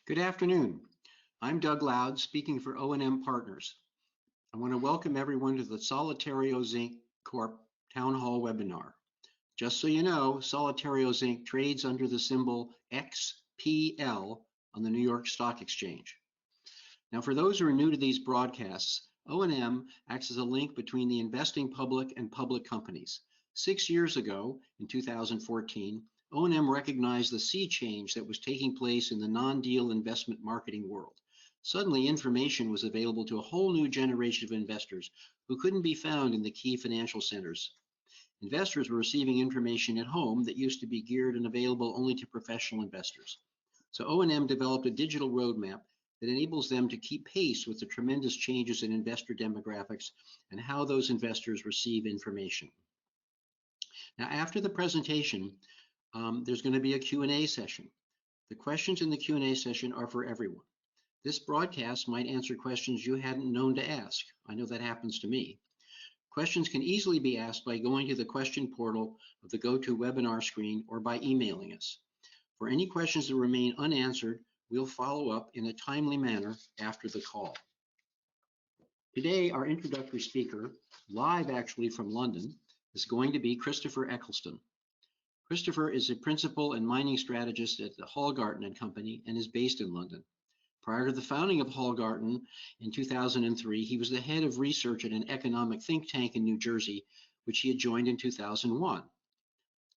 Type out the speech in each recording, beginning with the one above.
Good afternoon. I'm Doug Loud, speaking for O&M Partners. I want to welcome everyone to the Solitario Zinc Corp Town Hall webinar. Just so you know, Solitario Zinc trades under the symbol XPL on the New York Stock Exchange. Now, for those who are new to these broadcasts, O&M acts as a link between the investing public and public companies. 6 years ago, in 2014, O&M recognized the sea change that was taking place in the non-deal investment marketing world. Suddenly, information was available to a whole new generation of investors who couldn't be found in the key financial centers. Investors were receiving information at home that used to be geared and available only to professional investors. So O&M developed a digital roadmap that enables them to keep pace with the tremendous changes in investor demographics and how those investors receive information. Now, after the presentation, there's going to be a Q&A session. The questions in the Q&A session are for everyone. This broadcast might answer questions you hadn't known to ask. I know that happens to me. Questions can easily be asked by going to the question portal of the GoToWebinar screen or by emailing us. For any questions that remain unanswered, we'll follow up in a timely manner after the call. Today, our introductory speaker, live actually from London, is going to be Christopher Eccleston. Christopher is a principal and mining strategist at the Hallgarton & Company and is based in London. Prior to the founding of Hallgarton in 2003, he was the head of research at an economic think tank in New Jersey, which he had joined in 2001.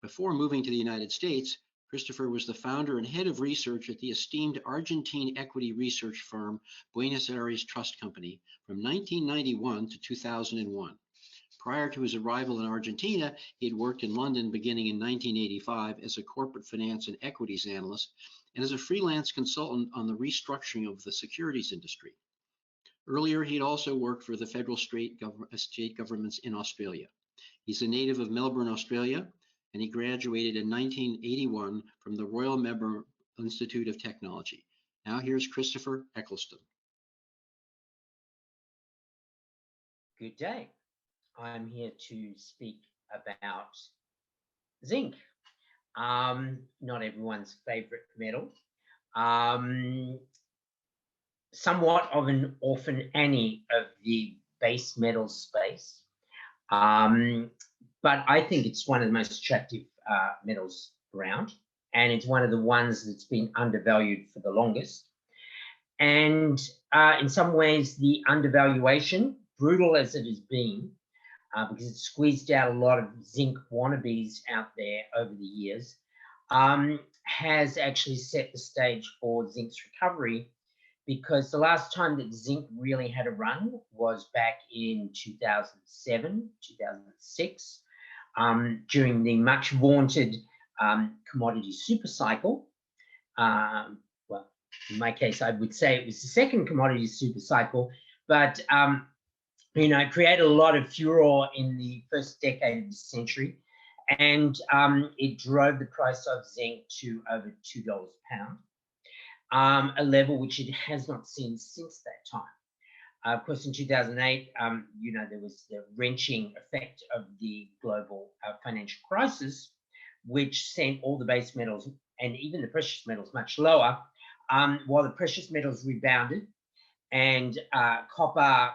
Before moving to the United States, Christopher was the founder and head of research at the esteemed Argentine equity research firm Buenos Aires Trust Company from 1991 to 2001. Prior to his arrival in Argentina, he had worked in London beginning in 1985 as a corporate finance and equities analyst and as a freelance consultant on the restructuring of the securities industry. Earlier, he had also worked for the federal state governments in Australia. He's a native of Melbourne, Australia, and he graduated in 1981 from the Royal Melbourne Institute of Technology. Now here's Christopher Eccleston. Good day. I'm here to speak about zinc, not everyone's favorite metal. Somewhat of an orphan Annie of the base metal space, but I think it's one of the most attractive metals around, and it's one of the ones that's been undervalued for the longest. And in some ways, the undervaluation, brutal as it has been, because it's squeezed out a lot of zinc wannabes out there over the years, has actually set the stage for zinc's recovery, because the last time that zinc really had a run was back in 2007, 2006, during the much vaunted commodity super cycle. Well, in my case, I would say it was the second commodity super cycle, but it created a lot of furor in the first decade of the century, and it drove the price of zinc to over $2 a pound, a level which it has not seen since that time. Of course, in 2008, there was the wrenching effect of the global financial crisis, which sent all the base metals and even the precious metals much lower, while the precious metals rebounded, and copper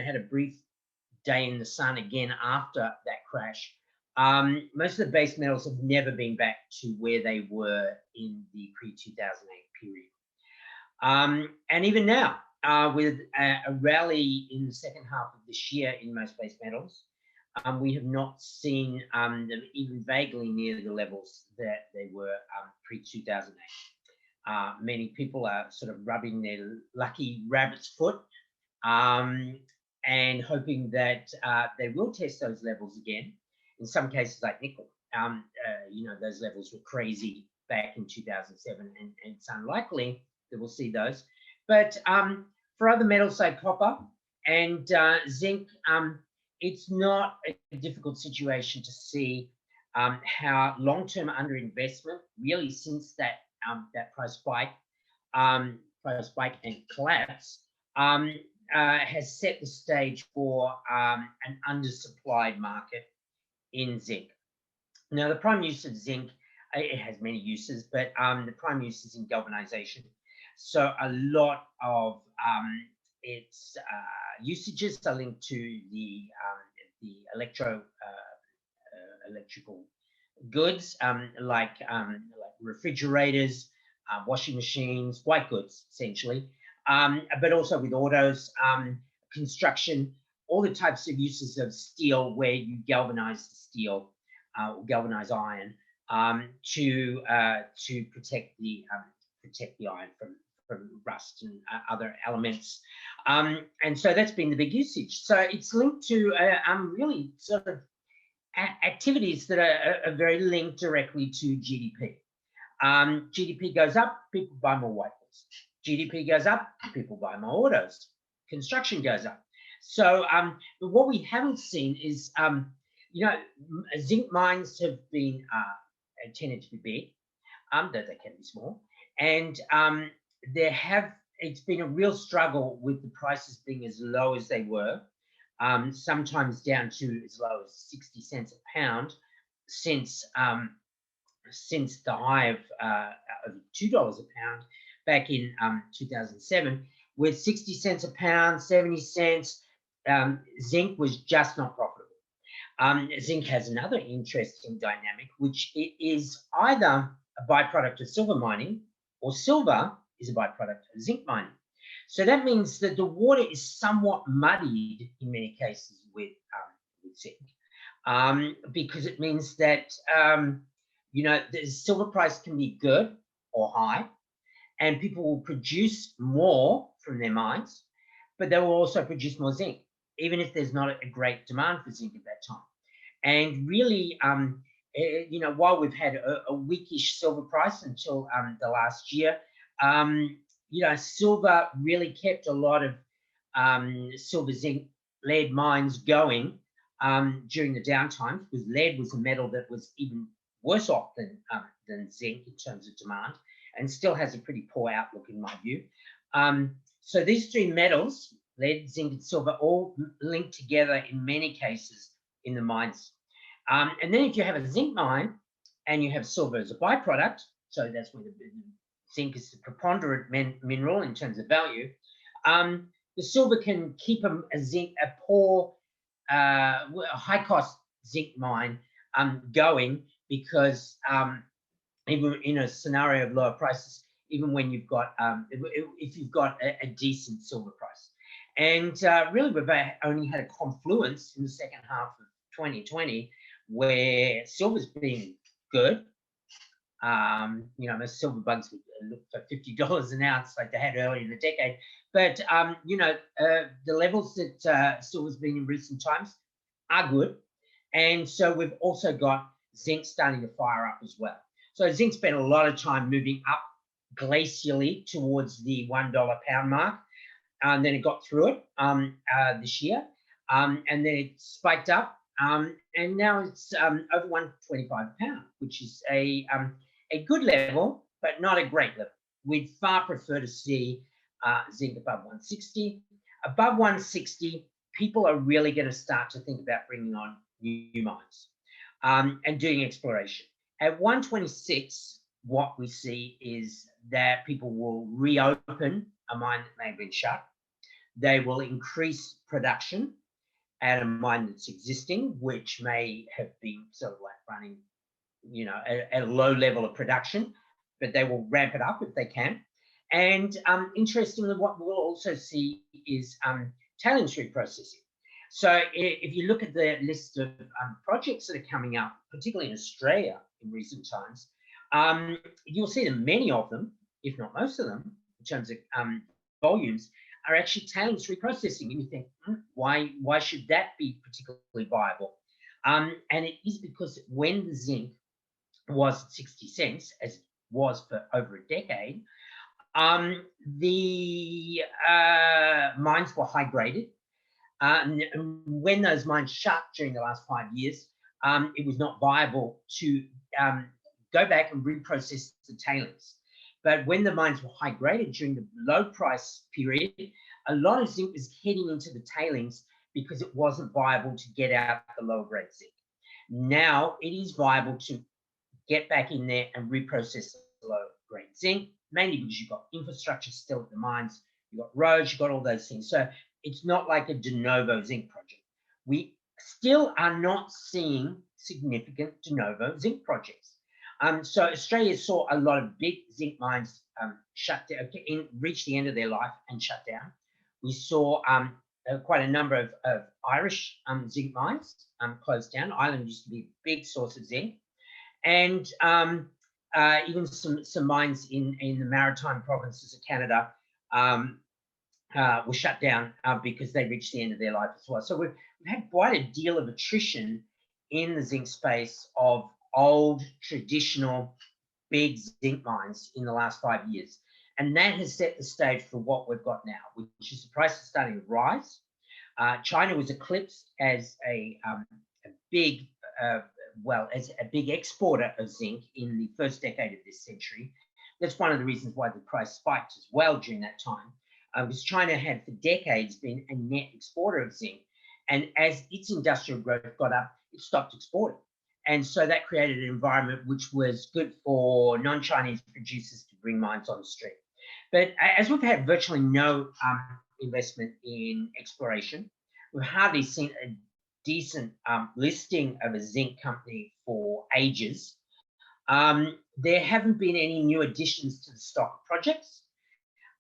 had a brief day in the sun again after that crash. Most of the base metals have never been back to where they were in the pre-2008 period. And even now, with a rally in the second half of this year in most base metals, we have not seen them even vaguely near the levels that they were pre-2008. Many people are sort of rubbing their lucky rabbit's foot and hoping that they will test those levels again. In some cases, like nickel, those levels were crazy back in 2007, and it's unlikely that we'll see those. But for other metals like copper and zinc, it's not a difficult situation to see how long-term underinvestment, really since that price spike and collapse, has set the stage for an undersupplied market in zinc. Now, the prime use of zinc, it has many uses, but the prime use is in galvanization. So a lot of its usages are linked to the electrical goods, like refrigerators, washing machines, white goods essentially, but also with autos, construction, all the types of uses of steel where you galvanize the steel or galvanize iron to protect the iron from rust and other elements. And so that's been the big usage. So it's linked to really sort of activities that are very linked directly to GDP. GDP goes up, people buy more white goods. GDP goes up, people buy more autos. Construction goes up. So but what we haven't seen is, you know, zinc mines have been tended to be big, though they can be small, and it's been a real struggle with the prices being as low as they were, sometimes down to as low as 60 cents a pound since the high of $2 a pound back in 2007, with 60 cents a pound, 70 cents, zinc was just not profitable. Zinc has another interesting dynamic, which it is either a byproduct of silver mining, or silver is a byproduct of zinc mining. So that means that the water is somewhat muddied in many cases with zinc, because it means that you know, the silver price can be good or high, and people will produce more from their mines, but they will also produce more zinc, even if there's not a great demand for zinc at that time. And really, you know, while we've had a weakish silver price until the last year, you know, silver really kept a lot of silver, zinc, lead mines going during the downtime, because lead was a metal that was even worse off than zinc in terms of demand, and still has a pretty poor outlook in my view. So these three metals, lead, zinc, and silver, all linked together in many cases in the mines. And then if you have a zinc mine and you have silver as a byproduct, so that's where the zinc is the preponderant mineral in terms of value, the silver can keep a poor, high-cost zinc mine going, because even in a scenario of lower prices, even when you've got, if you've got a decent silver price. And really, we've only had a confluence in the second half of 2020 where silver's been good. You know, most silver bugs would look for $50 an ounce like they had earlier in the decade. But, you know, the levels that silver's been in recent times are good. And so we've also got zinc starting to fire up as well. So zinc spent a lot of time moving up glacially towards the $1 pound mark. And then it got through it this year. And then it spiked up. And now it's over 125 a pound, which is a good level, but not a great level. We'd far prefer to see zinc above 160. Above 160, people are really going to start to think about bringing on new mines and doing exploration. At 126, what we see is that people will reopen a mine that may have been shut. They will increase production at a mine that's existing, which may have been sort of like running, you know, at a low level of production, but they will ramp it up if they can. And interestingly, what we'll also see is tailings reprocessing. So if you look at the list of projects that are coming up, particularly in Australia in recent times, you'll see that many of them, if not most of them, in terms of volumes, are actually tailings reprocessing. And you think, why should that be particularly viable? And it is because when the zinc was 60 cents, as it was for over a decade, the mines were high graded. And when those mines shut during the last 5 years, it was not viable to go back and reprocess the tailings. But when the mines were high graded during the low price period, a lot of zinc was heading into the tailings because it wasn't viable to get out the lower grade zinc. Now it is viable to get back in there and reprocess the low grade zinc. mainly because you've got infrastructure still at the mines, you've got roads, you've got all those things. So it's not like a de novo zinc project. We still are not seeing significant de novo zinc projects. So Australia saw a lot of big zinc mines shut down, reach the end of their life and shut down. We saw quite a number of Irish zinc mines closed down. Ireland used to be a big source of zinc. And even some mines in the maritime provinces of Canada were shut down because they reached the end of their life as well. So we've had quite a deal of attrition in the zinc space of old, traditional, big zinc mines in the last 5 years. And that has set the stage for what we've got now, which is the price is starting to rise. China was eclipsed as a big exporter of zinc in the first decade of this century. That's one of the reasons why the price spiked as well during that time, because China had for decades been a net exporter of zinc. And as its industrial growth got up, it stopped exporting. And so that created an environment which was good for non-Chinese producers to bring mines on the street. But as we've had virtually no investment in exploration, we've hardly seen a decent listing of a zinc company for ages. There haven't been any new additions to the stock of projects.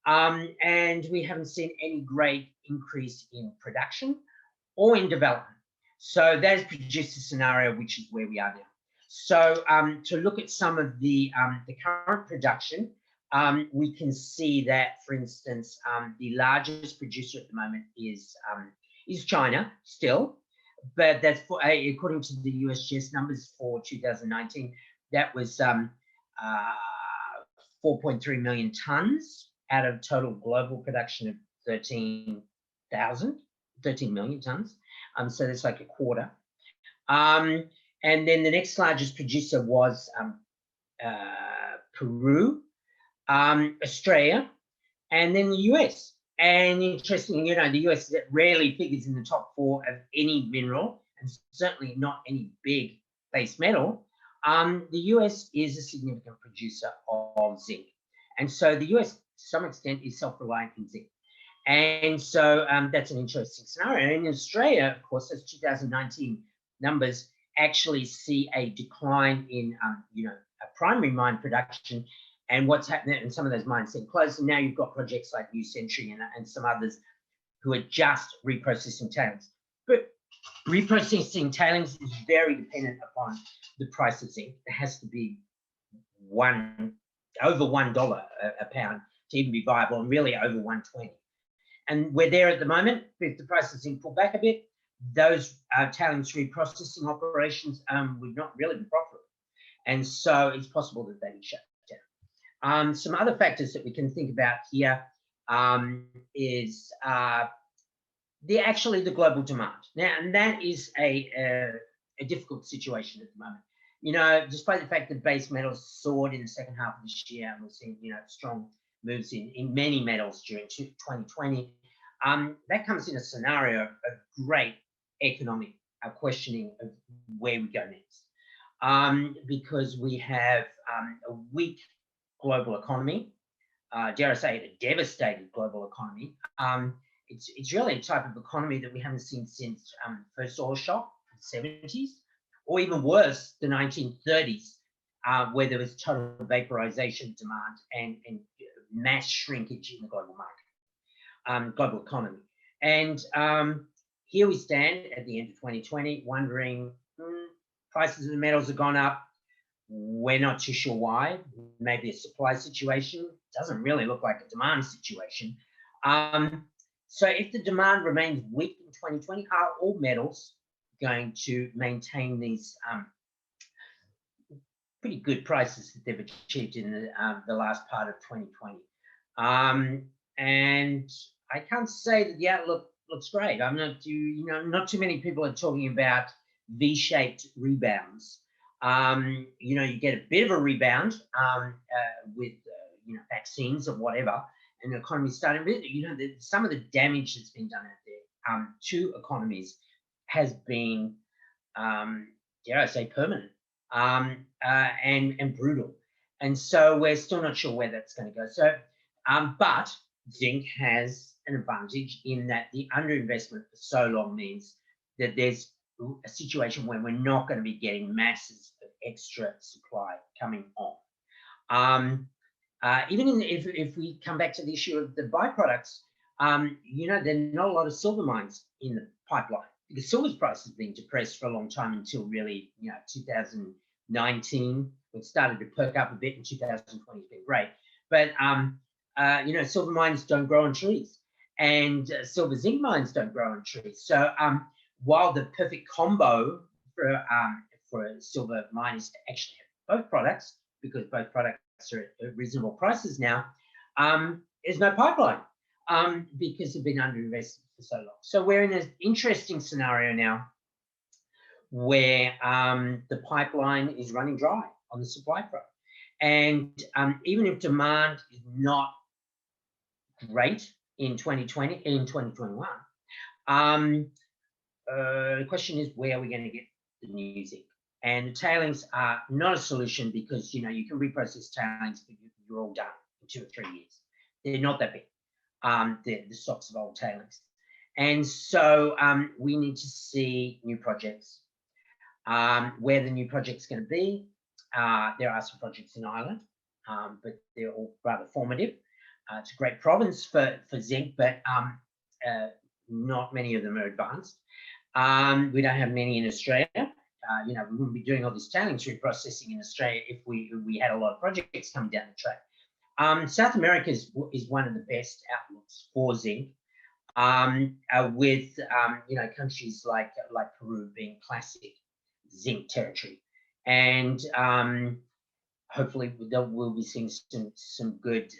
And we haven't seen any great increase in production or in development. So that has produced a scenario which is where we are now. So to look at some of the current production, we can see that, for instance, the largest producer at the moment is China still, but that's for, according to the USGS numbers for 2019, that was 4.3 million tons out of total global production of 13 million tons. So that's like a quarter. And then the next largest producer was Peru, Australia, and then the US. And interestingly, you know, the US rarely figures in the top 4 of any mineral, and certainly not any big base metal. The US is a significant producer of zinc. And so the US, to some extent, is self-reliant in zinc. And so that's an interesting scenario. And in Australia, of course, those 2019 numbers actually see a decline in, a primary mine production. And what's happening, and some of those mines have closed. And now you've got projects like New Century and some others who are just reprocessing tailings. But reprocessing tailings is very dependent upon the price of zinc. It has to be over $1 a pound to even be viable, and really over 120. And we're there at the moment. If the price of zinc pull back a bit, those tailings reprocessing operations would not really be profitable. And so it's possible that they would shut down. Some other factors that we can think about here is the global demand. Now, and that is a difficult situation at the moment. You know, despite the fact that base metals soared in the second half of this year, and we're seeing, strong moves in many metals during 2020, that comes in a scenario of great economic questioning of where we go next. Because we have a weak global economy, dare I say it, a devastated global economy. It's really a type of economy that we haven't seen since first oil shock in the 70s, or even worse, the 1930s, where there was total vaporization of demand and mass shrinkage in the global market, global economy. And here we stand at the end of 2020, wondering, prices of the metals have gone up. We're not too sure why. Maybe a supply situation. Doesn't really look like a demand situation. So if the demand remains weak in 2020, are all metals going to maintain these pretty good prices that they've achieved in the last part of 2020? And I can't say that the outlook looks great. I'm not not too many people are talking about V-shaped rebounds. You get a bit of a rebound with vaccines or whatever, and the economy's starting. Some of the damage that's been done out there to economies has been, dare I say, permanent and brutal. And so we're still not sure where that's going to go. So, but zinc has an advantage in that the underinvestment for so long means that there's a situation where we're not going to be getting masses of extra supply coming on. Even if we come back to the issue of the byproducts, you know, there are not a lot of silver mines in the pipeline because silver's price has been depressed for a long time until really, you know, 2019. It started to perk up a bit in 2020. It's been great, but you know, silver mines don't grow on trees, and silver zinc mines don't grow on trees. So while the perfect combo for a silver mine is to actually have both products, because both products are at reasonable prices now, there's no pipeline because they've been underinvested for so long. So we're in an interesting scenario now where the pipeline is running dry on the supply front. And even if demand is not great in 2020, in 2021, the question is, where are we going to get the new zinc? And the tailings are not a solution because, you know, you can reprocess tailings, but you're all done in 2 or 3 years. They're not that big, the stocks of old tailings. And so we need to see new projects. Where the new project's going to be, there are some projects in Ireland, but they're all rather formative. It's a great province for zinc, but not many of them are advanced. We don't have many in Australia. You know, we wouldn't be doing all this tailings reprocessing in Australia if we had a lot of projects coming down the track. South America is one of the best outlooks for zinc, with you know, countries like Peru being classic zinc territory, and hopefully we'll be seeing some good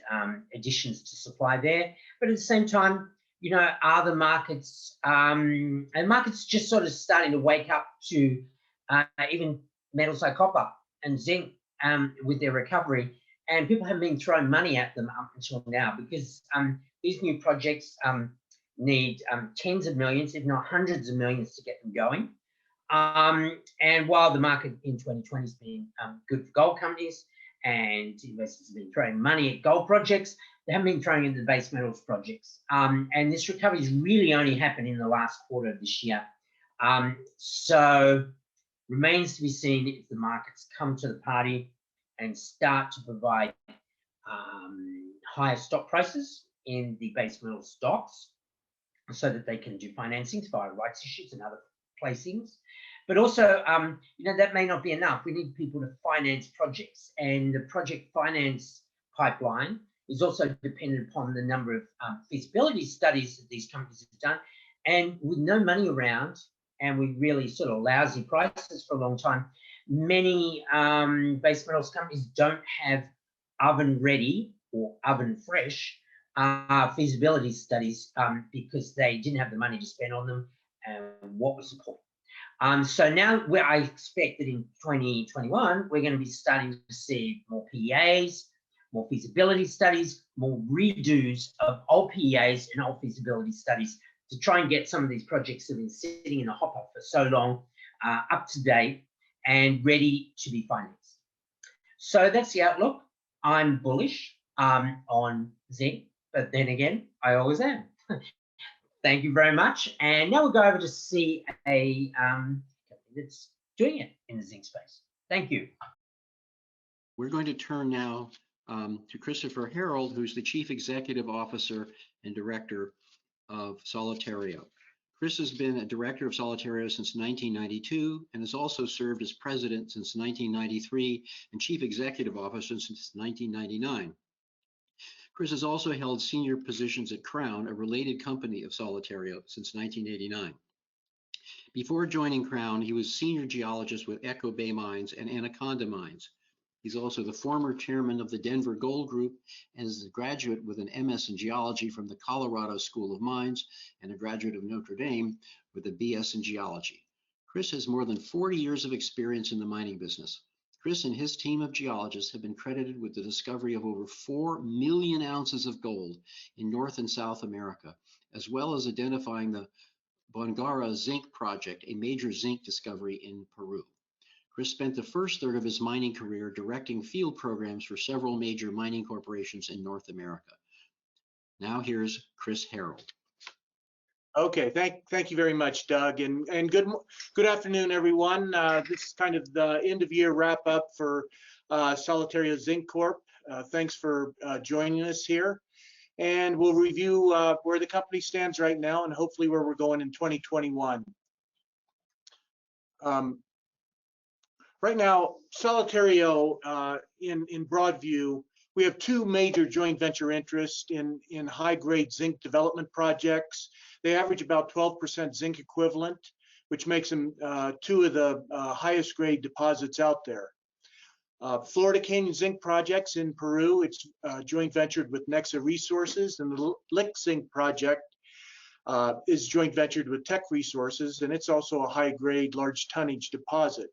additions to supply there. But at the same time, you know, are the markets and markets just sort of starting to wake up to even metals like copper and zinc with their recovery, and people have been throwing money at them up until now because these new projects need tens of millions, if not hundreds of millions, to get them going. And while the market in 2020 has been good for gold companies and investors have been throwing money at gold projects, they haven't been throwing into the base metals projects. And this recovery has really only happened in the last quarter of this year. So remains to be seen if the markets come to the party and start to provide higher stock prices in the base metal stocks so that they can do financings via rights issues and other placings. But also, you know, that may not be enough. We need people to finance projects, and the project finance pipeline is also dependent upon the number of feasibility studies that these companies have done. And with no money around, and with really sort of lousy prices for a long time, many base metals companies don't have oven ready or oven fresh feasibility studies because they didn't have the money to spend on them. And what was the point? So now I expect that in 2021, we're going to be starting to see more PEAs, more feasibility studies, more redos of old PEAs and old feasibility studies to try and get some of these projects that have been sitting in the hopper for so long up to date and ready to be financed. So that's the outlook. I'm bullish on zinc, but then again, I always am. Thank you very much. And now we'll go over to see a company that's doing it in the zinc space. Thank you. We're going to turn now to Christopher Harold, who's the Chief Executive Officer and Director of Solitario. Chris has been a director of Solitario since 1992 and has also served as president since 1993 and Chief Executive Officer since 1999. Chris has also held senior positions at Crown, a related company of Solitario, since 1989. Before joining Crown, he was senior geologist with Echo Bay Mines and Anaconda Mines. He's also the former chairman of the Denver Gold Group and is a graduate with an MS in geology from the Colorado School of Mines and a graduate of Notre Dame with a BS in geology. Chris has more than 40 years of experience in the mining business. Chris and his team of geologists have been credited with the discovery of over 4 million ounces of gold in North and South America, as well as identifying the Bongara Zinc Project, a major zinc discovery in Peru. Chris spent the first third of his mining career directing field programs for several major mining corporations in North America. Now here's Chris Harrell. Okay, thank you very much, Doug, and good afternoon, everyone. This is kind of the end of year wrap up for Solitario Zinc Corp. Thanks for joining us here, and we'll review where the company stands right now and hopefully where we're going in 2021. Right now, Solitario, in broad view, we have two major joint venture interests in high-grade zinc development projects. They average about 12% zinc equivalent, which makes them two of the highest grade deposits out there. Florida Canyon Zinc Projects in Peru, it's joint ventured with Nexa Resources, and the Lint Project is joint ventured with Teck Resources, and it's also a high-grade, large tonnage deposit.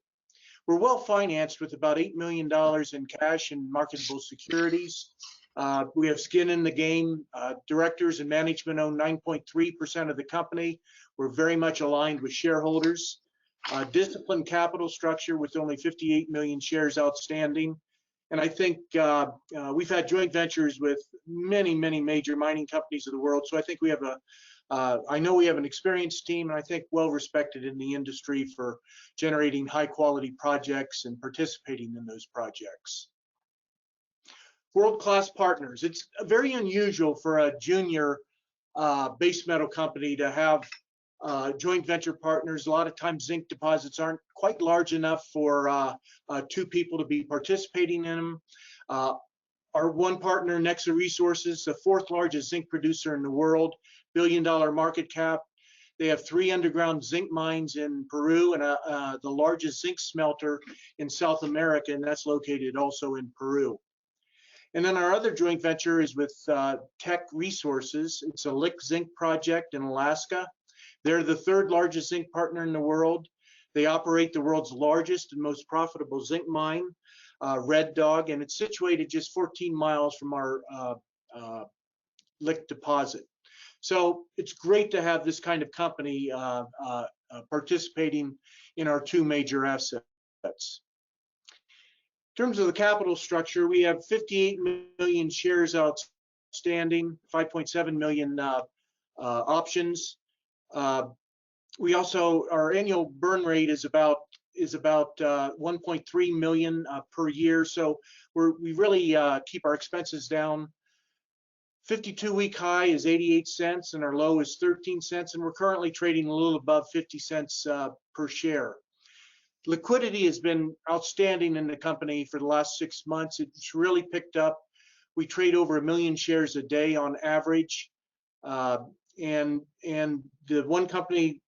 We're well financed with about $8 million in cash and marketable securities. We have skin in the game. Directors and management own 9.3% of the company. We're very much aligned with shareholders. Disciplined capital structure with only 58 million shares outstanding. And I think we've had joint ventures with many, many major mining companies of the world. So I think we have I know we have an experienced team, and I think well respected in the industry for generating high quality projects and participating in those projects. World-class partners. It's very unusual for a junior base metal company to have joint venture partners. A lot of times zinc deposits aren't quite large enough for two people to be participating in them. Our one partner, Nexa Resources, the fourth largest zinc producer in the world, $1 billion market cap. They have 3 underground zinc mines in Peru and the largest zinc smelter in South America, and that's located also in Peru. And then our other joint venture is with Teck Resources. It's a Lint Zinc Project in Alaska. They're the 3rd largest zinc partner in the world. They operate the world's largest and most profitable zinc mine, Red Dog, and it's situated just 14 miles from our Lint deposit. So it's great to have this kind of company participating in our two major assets. In terms of the capital structure, we have 58 million shares outstanding, 5.7 million options. We also, our annual burn rate is about 1.3 million per year. So we really keep our expenses down. 52-week high is 88 cents and our low is 13 cents, and we're currently trading a little above 50 cents per share. Liquidity has been outstanding in the company for the last 6 months. It's really picked up. We trade over 1 million shares a day on average. And the one company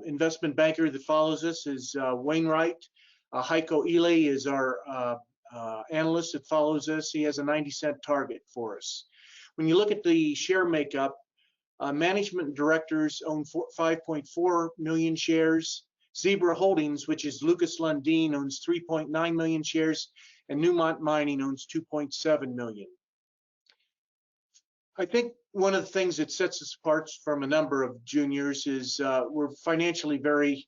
investment banker that follows us is Wainwright. Heiko Ely is our analyst that follows us. He has a 90-cent target for us. When you look at the share makeup, management and directors own 5.4 million shares. Zebra Holdings, which is Lucas Lundin, owns 3.9 million shares, and Newmont Mining owns 2.7 million. I think one of the things that sets us apart from a number of juniors is we're financially very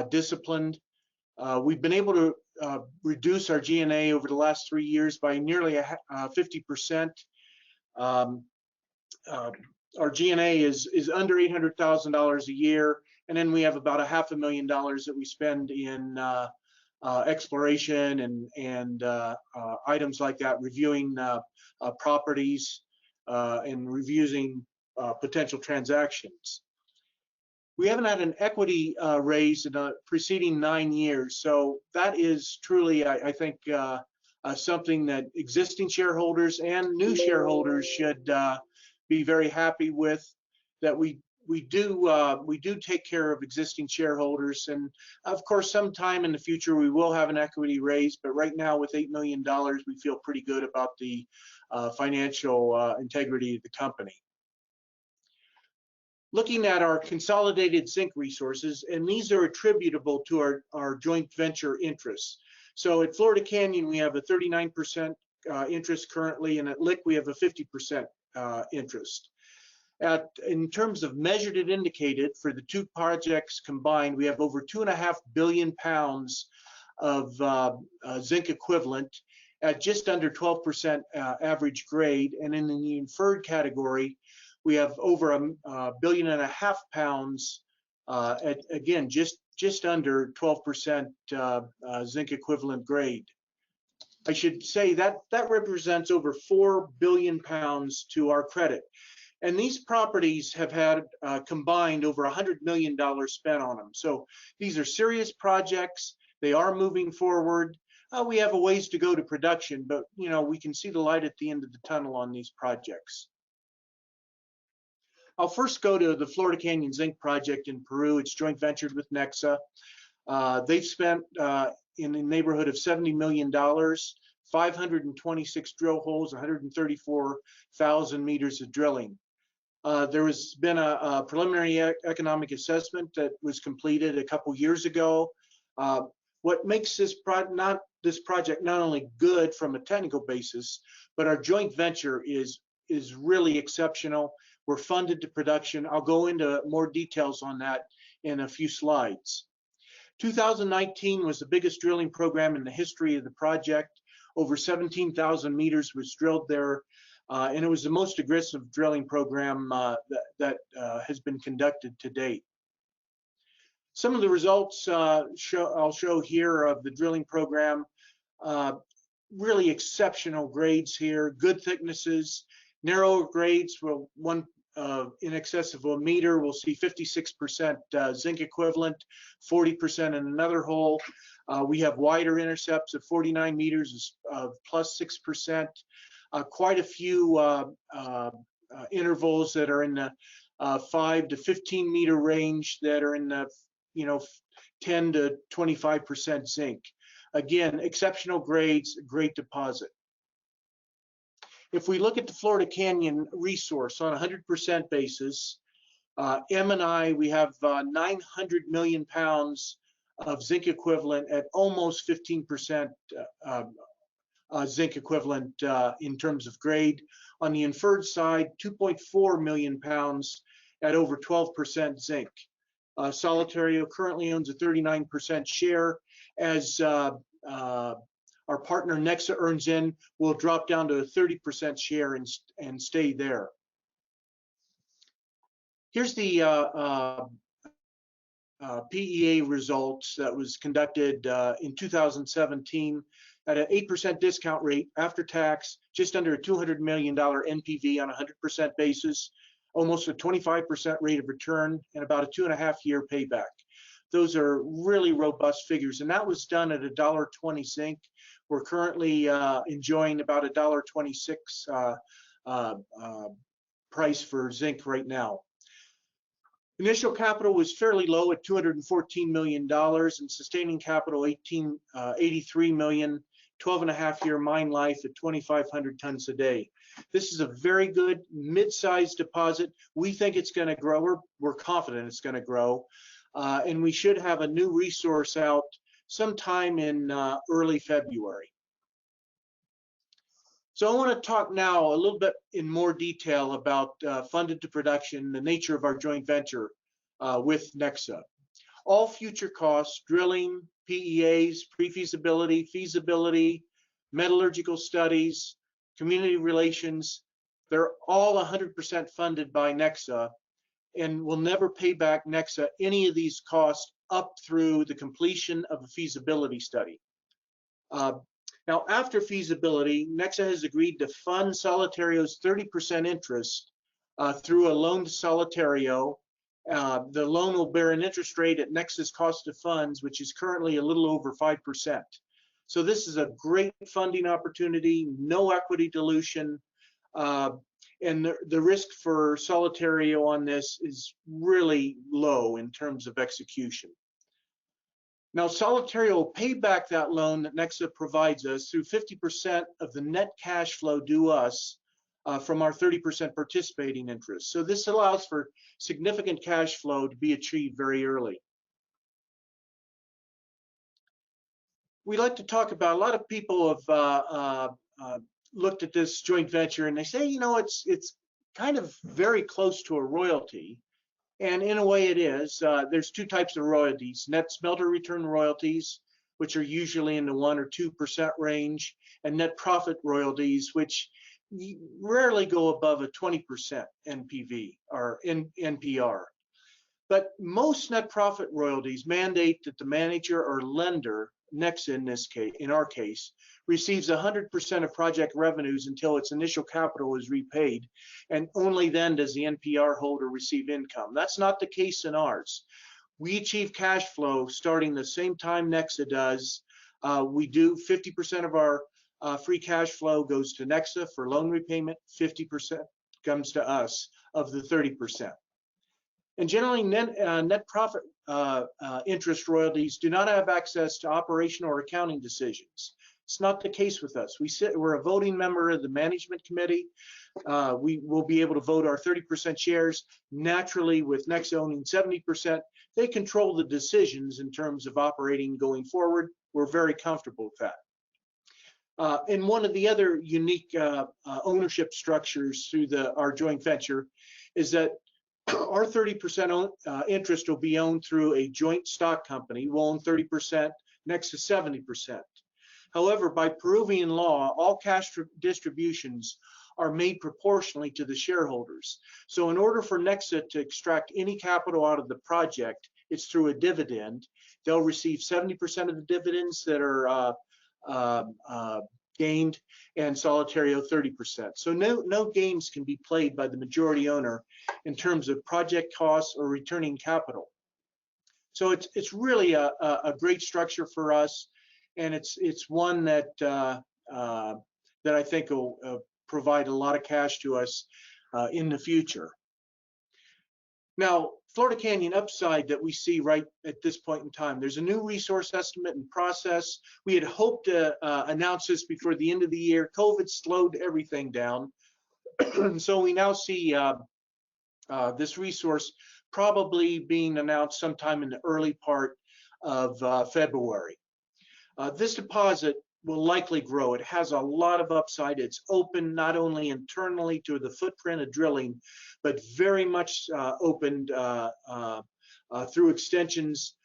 disciplined. We've been able to reduce our G&A over the last 3 years by nearly 50%. Our G&A is under $800,000 a year, and then we have about $500,000 that we spend in exploration and items like that, reviewing properties and reviewing potential transactions. We haven't had an equity raise in the preceding 9 years, so that is truly, I think, something that existing shareholders and new shareholders should be very happy with. That we do take care of existing shareholders, and of course, sometime in the future we will have an equity raise. But right now, with $8 million, we feel pretty good about the financial integrity of the company. Looking at our consolidated zinc resources, and these are attributable to our joint venture interests. So at Florida Canyon, we have a 39% interest currently, and at Lick, we have a 50% interest. In terms of measured and indicated, for the two projects combined, we have over 2.5 billion pounds of zinc equivalent at just under 12% average grade. And in the inferred category, we have over a billion and a half pounds at, again, just under 12% zinc equivalent grade. I should say that represents over 4 billion pounds to our credit. And these properties have had combined over $100 million spent on them. So these are serious projects. They are moving forward. We have a ways to go to production, but we can see the light at the end of the tunnel on these projects. I'll first go to the Florida Canyon Zinc Project in Peru. It's joint ventured with Nexa. They've spent in the neighborhood of $70 million, 526 drill holes, 134,000 meters of drilling. There has been a preliminary economic assessment that was completed a couple years ago. What makes this project not only good from a technical basis, but our joint venture is really exceptional. We're funded to production. I'll go into more details on that in a few slides. 2019 was the biggest drilling program in the history of the project. Over 17,000 meters was drilled there, and it was the most aggressive drilling program that has been conducted to date. Some of the results I'll show here of the drilling program. Really exceptional grades here, good thicknesses. Narrower grades, well, one in excess of a meter, we'll see 56% zinc equivalent, 40% in another hole. We have wider intercepts of 49 meters of plus 6%. Quite a few intervals that are in the 5 to 15 meter range that are in the 10 to 25% zinc. Again, exceptional grades, great deposit. If we look at the Florida Canyon resource on a 100% basis, M&I, we have 900 million pounds of zinc equivalent at almost 15% zinc equivalent in terms of grade. On the inferred side, 2.4 million pounds at over 12% zinc. Solitario currently owns a 39% share. As our partner Nexa earns in, we'll drop down to a 30% share and stay there. Here's the PEA results that was conducted in 2017 at an 8% discount rate after tax, just under a $200 million NPV on a 100% basis, almost a 25% rate of return, and about a 2.5-year payback. Those are really robust figures, and that was done at $1.20 zinc. We're currently enjoying about $1.26 price for zinc right now. Initial capital was fairly low at $214 million, and sustaining capital 83 million, 12.5-year mine life at 2,500 tons a day. This is a very good mid-sized deposit. We think it's going to grow. We're confident it's going to grow, and we should have a new resource out sometime in early February. So I want to talk now a little bit in more detail about funded to production, the nature of our joint venture with Nexa. All future costs, drilling, PEAs, pre-feasibility, feasibility, metallurgical studies, community relations, they're all 100% funded by Nexa, and will never pay back Nexa any of these costs up through the completion of a feasibility study. Now, after feasibility, Nexa has agreed to fund Solitario's 30% interest through a loan to Solitario. The loan will bear an interest rate at Nexa's cost of funds, which is currently a little over 5%. So this is a great funding opportunity, no equity dilution, and the risk for Solitario on this is really low in terms of execution. Now, Solitario will pay back that loan that Nexa provides us through 50% of the net cash flow due us from our 30% participating interest. So this allows for significant cash flow to be achieved very early. We like to talk about, a lot of people have looked at this joint venture and they say, it's kind of very close to a royalty. And in a way it is. There's two types of royalties: net smelter return royalties, which are usually in the 1 or 2% range, and net profit royalties, which rarely go above a 20% NPV or NPR. But most net profit royalties mandate that the manager or lender, Nexa in this case, in our case, receives 100% of project revenues until its initial capital is repaid, and only then does the NPR holder receive income. That's not the case in ours. We achieve cash flow starting the same time Nexa does. We do 50% of our free cash flow goes to Nexa for loan repayment, 50% comes to us of the 30%. And generally, net profit interest royalties do not have access to operational or accounting decisions. It's not the case with us. We're a voting member of the management committee. We will be able to vote our 30% shares. Naturally, with Nexa owning 70%, they control the decisions in terms of operating going forward. We're very comfortable with that. And one of the other unique ownership structures through our joint venture is that our 30% interest will be owned through a joint stock company. We'll own 30%, Nexa 70%. However, by Peruvian law, all cash distributions are made proportionally to the shareholders. So in order for Nexa to extract any capital out of the project, it's through a dividend. They'll receive 70% of the dividends that are gained, and Solitario 30%. So no games can be played by the majority owner in terms of project costs or returning capital. So it's really a great structure for us, and it's one that I think will provide a lot of cash to us in the future. Now, Florida Canyon upside that we see right at this point in time, there's a new resource estimate in process. We had hoped to announce this before the end of the year. COVID slowed everything down. So we now see this resource probably being announced sometime in the early part of February. This deposit will likely grow. It has a lot of upside. It's open not only internally to the footprint of drilling, but very much opened through extensions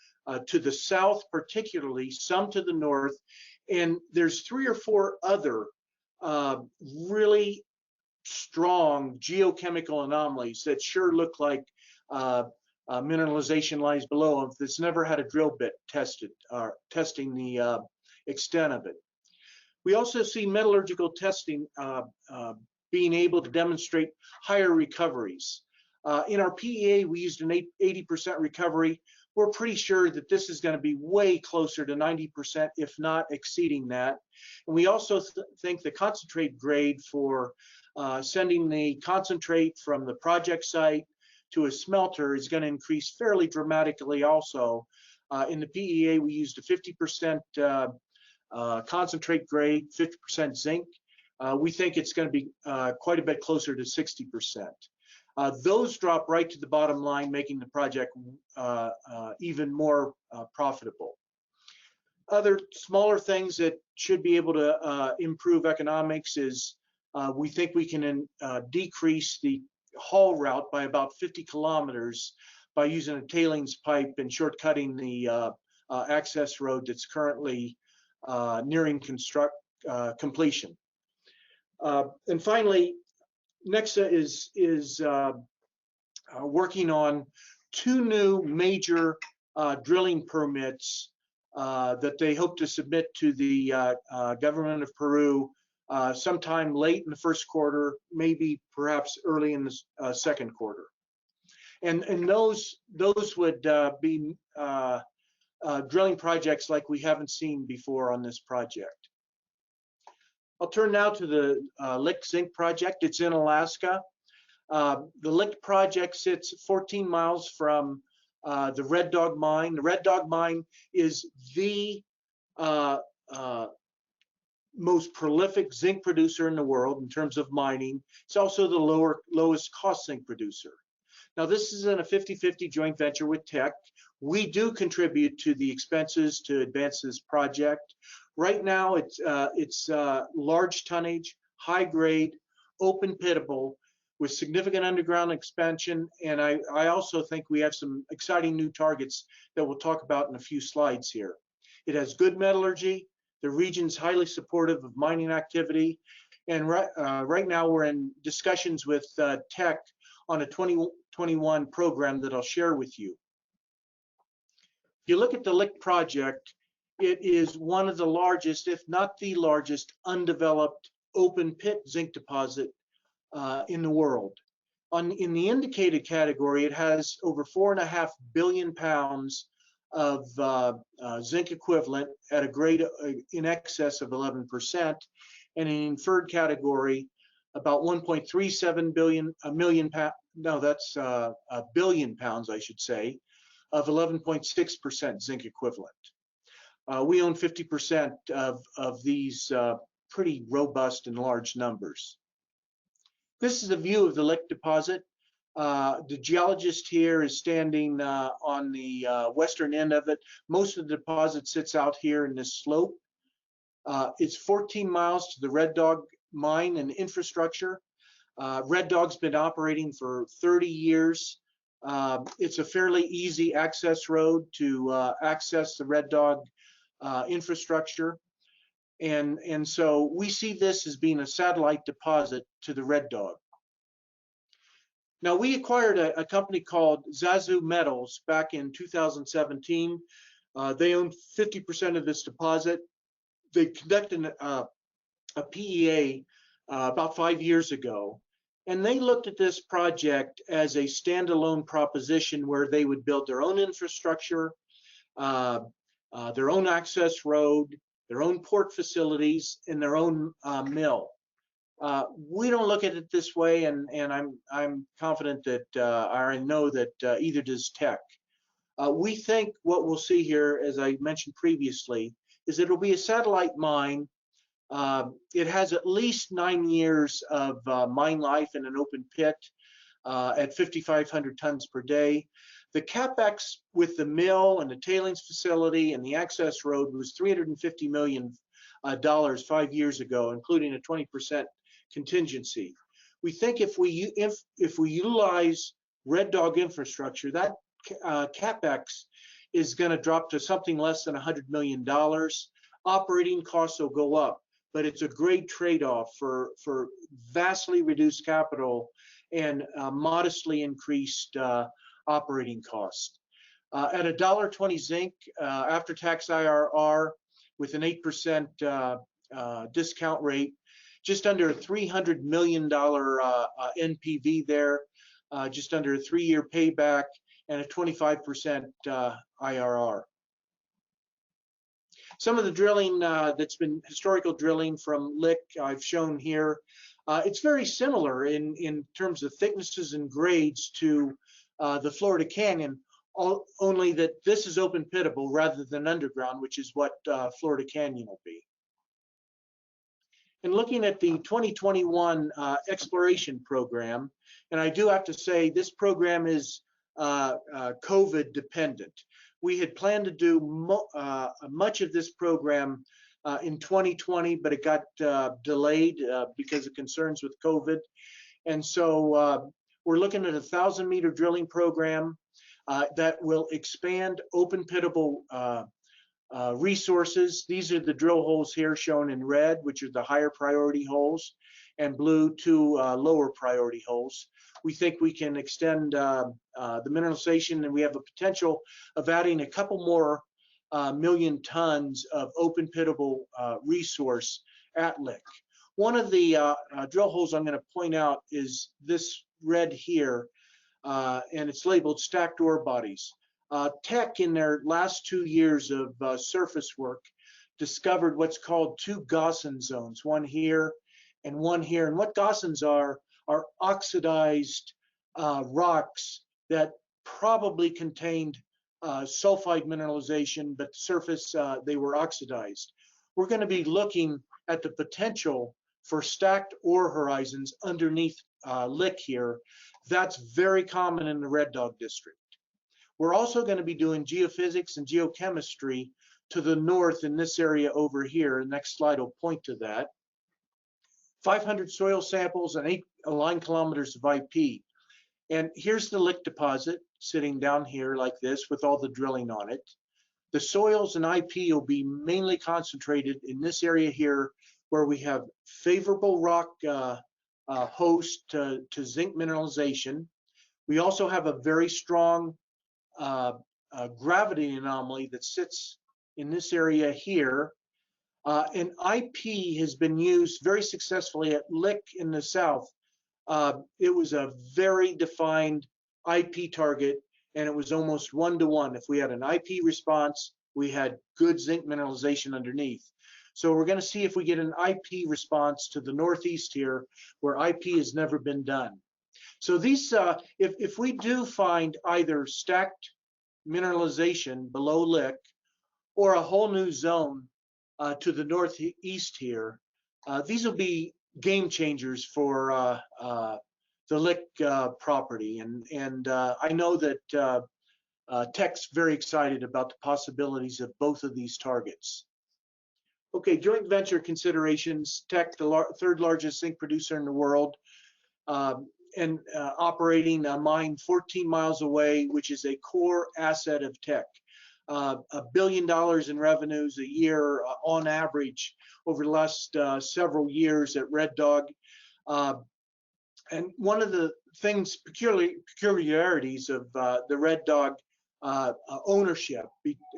to the south, particularly, some to the north. And there's 3 or 4 other really strong geochemical anomalies that sure look like mineralization lies below them that's never had a drill bit tested, testing the extent of it. We also see metallurgical testing being able to demonstrate higher recoveries. In our PEA, we used an 80% recovery. We're pretty sure that this is going to be way closer to 90%, if not exceeding that. And we also think the concentrate grade for sending the concentrate from the project site to a smelter is going to increase fairly dramatically also. In the PEA, we used a 50% concentrate grade, 50% zinc. We think it's going to be quite a bit closer to 60%. Those drop right to the bottom line, making the project even more profitable. Other smaller things that should be able to improve economics is we think we can decrease the haul route by about 50 kilometers by using a tailings pipe and shortcutting the access road that's currently nearing completion. And finally, Nexa is working on 2 new major drilling permits that they hope to submit to the government of Peru sometime late in the first quarter, maybe perhaps early in the second quarter. And those would be drilling projects like we haven't seen before on this project. I'll turn now to the Lint Zinc Project. It's in Alaska. The Lint Project sits 14 miles from the Red Dog Mine. The Red Dog Mine is the most prolific zinc producer in the world in terms of mining. It's also the lowest cost zinc producer. Now, this is in a 50-50 joint venture with Teck. We do contribute to the expenses to advance this project. Right now, it's large tonnage, high grade, open pitable, with significant underground expansion. And I also think we have some exciting new targets that we'll talk about in a few slides here. It has good metallurgy. The region's highly supportive of mining activity. And right now we're in discussions with Teck on a 2021 program that I'll share with you. If you look at the Lint Project, it is one of the largest, if not the largest, undeveloped open pit zinc deposit in the world. In the indicated category, it has over 4.5 billion pounds of zinc equivalent at a grade in excess of 11%, and in inferred category, about 1.37 billion, billion pounds, I should say, of 11.6% zinc equivalent. We own 50% of these pretty robust and large numbers. This is a view of the Lint deposit. The geologist here is standing on the western end of it. Most of the deposit sits out here in this slope. It's 14 miles to the Red Dog mine and infrastructure. Red Dog's been operating for 30 years. It's a fairly easy access road to access the Red Dog infrastructure. And so we see this as being a satellite deposit to the Red Dog. Now, we acquired a company called Zazu Metals back in 2017. They own 50% of this deposit. They conducted a PEA about 5 years ago, and they looked at this project as a standalone proposition where they would build their own infrastructure, their own access road, their own port facilities, and their own mill. We don't look at it this way, and I'm confident that, or I know that either does Teck. We think what we'll see here, as I mentioned previously, is it'll be a satellite mine. It has at least 9 years of mine life in an open pit at 5,500 tons per day. The capex with the mill and the tailings facility and the access road was $350 million 5 years ago, including a 20% contingency. We think if we utilize Red Dog infrastructure, that capex is going to drop to something less than $100 million. Operating costs will go up, but it's a great trade-off for vastly reduced capital and modestly increased operating cost. At $1.20 zinc, after-tax IRR with an 8% discount rate, just under a $300 million NPV there, just under a 3-year payback, and a 25% IRR. Some of the drilling that's been historical drilling from Lick I've shown here. It's very similar in terms of thicknesses and grades to the Florida Canyon, only that this is open pitable rather than underground, which is what Florida Canyon will be. And looking at the 2021 exploration program, and I do have to say this program is COVID dependent. We had planned to do much of this program in 2020, but it got delayed because of concerns with COVID. And so we're looking at a 1,000-meter drilling program that will expand open pitable resources. These are the drill holes here shown in red, which are the higher priority holes, and blue, 2 lower priority holes. We think we can extend the mineralization, and we have a potential of adding a couple more million tons of open pitable resource at Lick. One of the drill holes I'm going to point out is this red here, and it's labeled stacked ore bodies. Teck, in their last 2 years of surface work, discovered what's called 2 Gossan zones, one here and one here. And what Gossans are oxidized rocks that probably contained sulfide mineralization, but surface they were oxidized. We're going to be looking at the potential for stacked ore horizons underneath Lick here. That's very common in the Red Dog district. We're also going to be doing geophysics and geochemistry to the north in this area over here. The next slide will point to that. 500 soil samples and 8 line kilometers of IP. And here's the Lick deposit sitting down here like this with all the drilling on it. The soils and IP will be mainly concentrated in this area here, where we have favorable rock host to zinc mineralization. We also have a very strong gravity anomaly that sits in this area here. And IP has been used very successfully at Lick in the south. It was a very defined IP target, and it was almost 1-to-1. If we had an IP response, we had good zinc mineralization underneath. So we're going to see if we get an IP response to the northeast here, where IP has never been done. So these, if we do find either stacked mineralization below Lick or a whole new zone to the northeast here, these will be game changers for the Lick property. And I know that Tech's very excited about the possibilities of both of these targets. Okay, joint venture considerations. Tech, the third largest zinc producer in the world, and operating a mine 14 miles away, which is a core asset of Tech. $1 billion in revenues a year on average over the last several years at Red Dog. And one of the things, peculiarities of the Red Dog ownership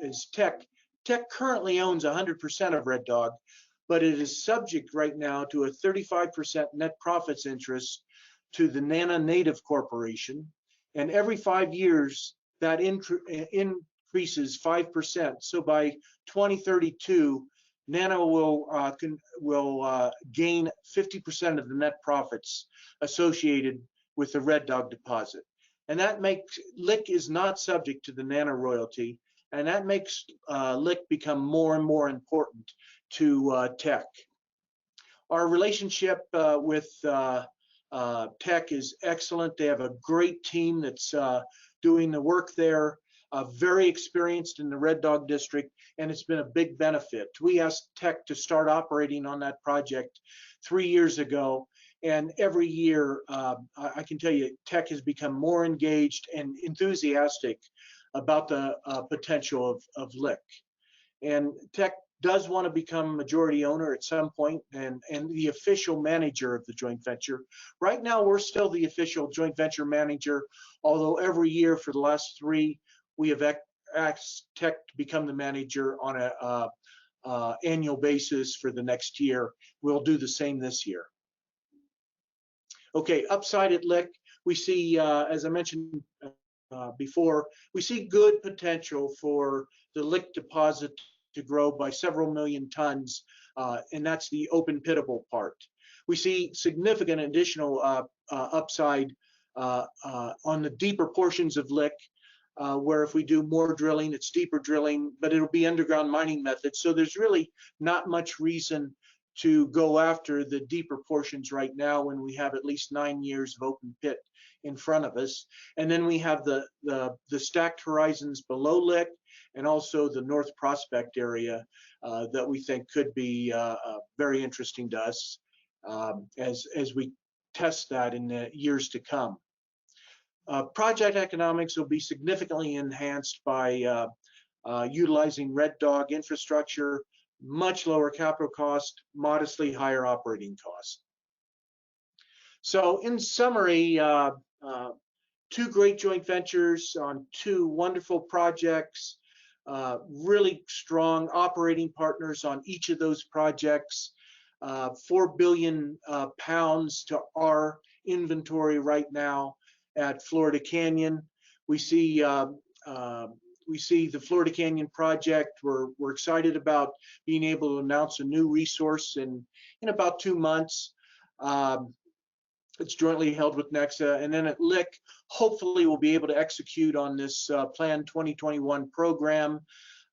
is Tech. Tech currently owns 100% of Red Dog, but it is subject right now to a 35% net profits interest to the Nana Native Corporation. And every 5 years, that increases 5%. So by 2032, Nana will gain 50% of the net profits associated with the Red Dog deposit. And that makes Lick is not subject to the Nana royalty, and that makes Lick become more and more important to Tech. Our relationship with Tech is excellent. They have a great team that's doing the work there, very experienced in the Red Dog district, and it's been a big benefit. We asked Tech to start operating on that project 3 years ago, and every year, I can tell you, Tech has become more engaged and enthusiastic about the potential of Lick. And Tech does want to become majority owner at some point, and the official manager of the joint venture. Right now, we're still the official joint venture manager, although every year for the last 3, we have asked Tech to become the manager on an annual basis for the next year. We'll do the same this year. Okay, upside at Lick, we see, as I mentioned before, we see good potential for the Lick deposit to grow by several million tons, and that's the open pittable part. We see significant additional upside on the deeper portions of Lick, where if we do more drilling, it's deeper drilling, but it'll be underground mining methods. So there's really not much reason to go after the deeper portions right now when we have at least 9 years of open pit in front of us. And then we have the stacked horizons below Lick and also the North Prospect area that we think could be very interesting to us as we test that in the years to come. Project economics will be significantly enhanced by utilizing Red Dog infrastructure, much lower capital cost, modestly higher operating cost. So in summary, 2 great joint ventures on 2 wonderful projects, really strong operating partners on each of those projects, 4 billion pounds to our inventory right now at Florida Canyon. We see the Florida Canyon project. We're excited about being able to announce a new resource in about 2 months. It's jointly held with Nexa. And then at Lick, hopefully we'll be able to execute on this planned 2021 program.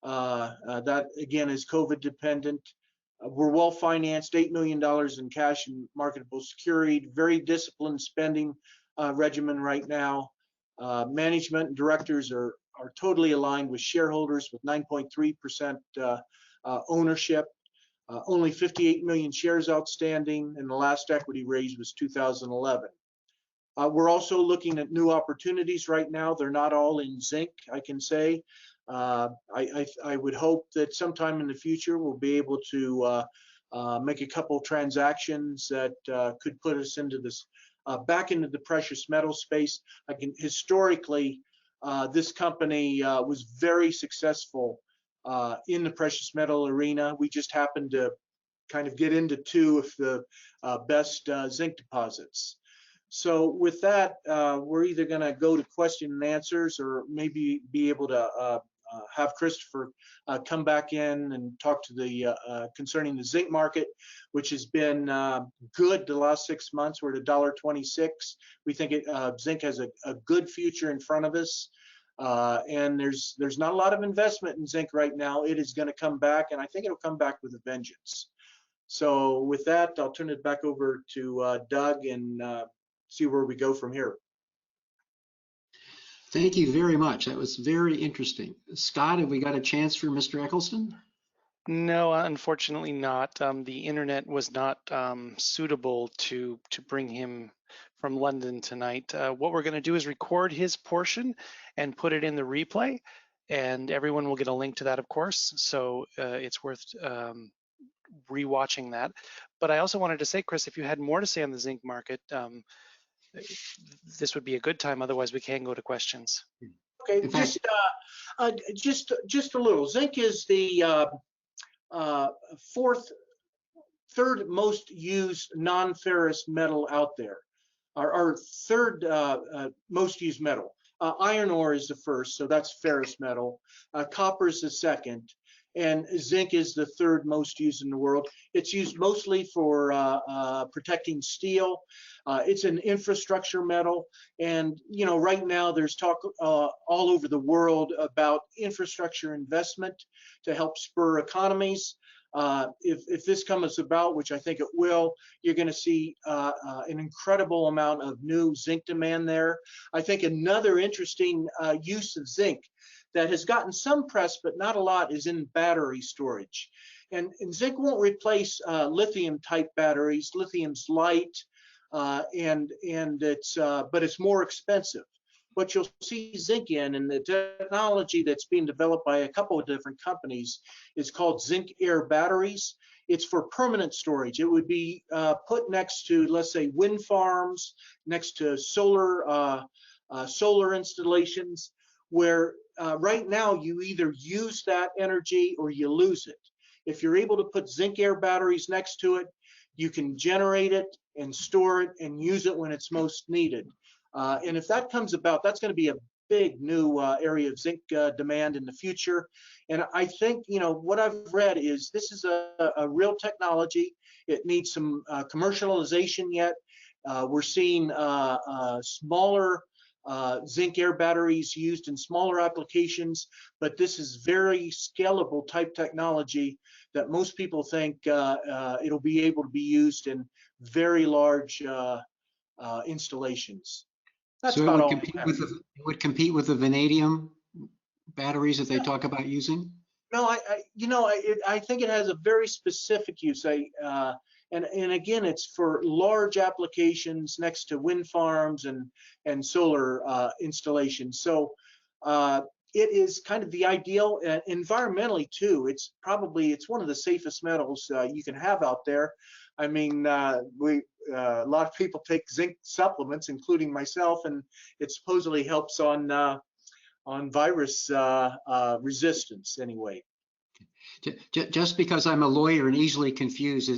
That again is COVID dependent. We're well financed, $8 million in cash and marketable security, very disciplined spending regimen right now. Management and directors are totally aligned with shareholders with 9.3% ownership. Only 58 million shares outstanding, and the last equity raise was 2011. We're also looking at new opportunities right now. They're not all in zinc, I can say. I would hope that sometime in the future we'll be able to make a couple transactions that could put us into this back into the precious metal space. Historically, this company was very successful in the precious metal arena. We just happened to kind of get into two of the best zinc deposits. So with that, we're either going to go to question and answers, or maybe be able to have Christopher come back in and talk to the concerning the zinc market, which has been good the last 6 months. We're at $1.26. We think zinc has a good future in front of us. And there's not a lot of investment in zinc right now. It is going to come back, and I think it'll come back with a vengeance. So with that, I'll turn it back over to Doug and see where we go from here. Thank you very much. That was very interesting. Scott, have we got a chance for Mr. Eccleston? No, unfortunately not. The internet was not suitable to bring him from London tonight. What we're going to do is record his portion and put it in the replay, and everyone will get a link to that, of course. So it's worth rewatching that. But I also wanted to say, Chris, if you had more to say on the zinc market, this would be a good time. Otherwise, we can go to questions. Okay, just a little. Zinc is the third most used non-ferrous metal out there. Our third most used metal. Iron ore is the first, so that's ferrous metal. Copper is the second, and zinc is the third most used in the world. It's used mostly for protecting steel. It's an infrastructure metal, and right now there's talk all over the world about infrastructure investment to help spur economies. If this comes about, which I think it will, you're going to see an incredible amount of new zinc demand there. I think another interesting use of zinc that has gotten some press but not a lot is in battery storage. And zinc won't replace lithium type batteries. Lithium's light, and but it's more expensive. What you'll see zinc in, and the technology that's being developed by a couple of different companies, is called zinc air batteries. It's for permanent storage. It would be put next to, let's say, wind farms, next to solar installations, where right now you either use that energy or you lose it. If you're able to put zinc air batteries next to it, you can generate it and store it and use it when it's most needed. And if that comes about, that's going to be a big new area of zinc demand in the future. And I think, what I've read is this is a real technology. It needs some commercialization yet. We're seeing smaller zinc air batteries used in smaller applications, but this is very scalable type technology that most people think it'll be able to be used in very large installations. That's so about all. It would compete with the vanadium batteries that they talk about using? No, I think it has a very specific use. And again, it's for large applications next to wind farms and solar installations. So it is kind of the ideal environmentally too. It's one of the safest metals you can have out there. I mean, a lot of people take zinc supplements, including myself, and it supposedly helps on virus resistance anyway. Just because I'm a lawyer and easily confused,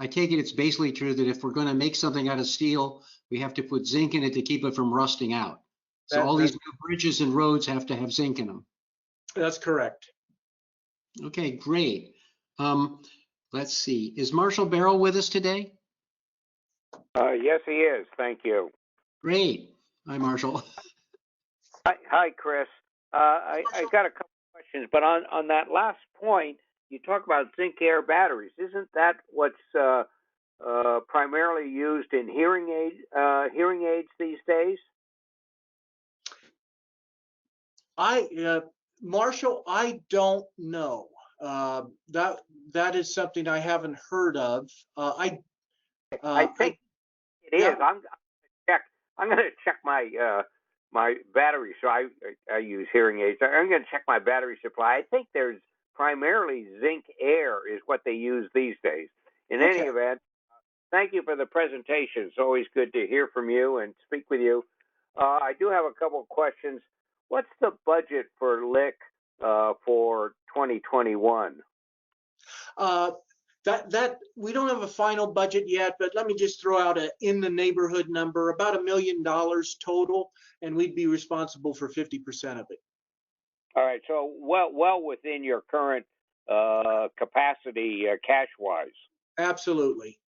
I take it it's basically true that if we're going to make something out of steel, we have to put zinc in it to keep it from rusting out. So all these new bridges and roads have to have zinc in them. That's correct. Okay, great. Let's see. Is Marshall Barrow with us today? Yes, he is. Thank you. Great. Hi, Marshall. Hi, Chris. I got a couple of questions, but on that last point, you talk about zinc air batteries. Isn't that what's primarily used in hearing aids these days? Marshall, I don't know. That is something I haven't heard of. I think it is. I'm going to check my my battery. So I use hearing aids. I'm going to check my battery supply. I think there's primarily zinc air is what they use these days. In any Okay. event, thank you for the presentation. It's always good to hear from you and speak with you. I do have a couple of questions. What's the budget for LIC for 2021? That we don't have a final budget yet, but let me just throw out a in the neighborhood number, about $1 million total, and we'd be responsible for 50% of it. All right, so well within your current capacity cash-wise. Absolutely.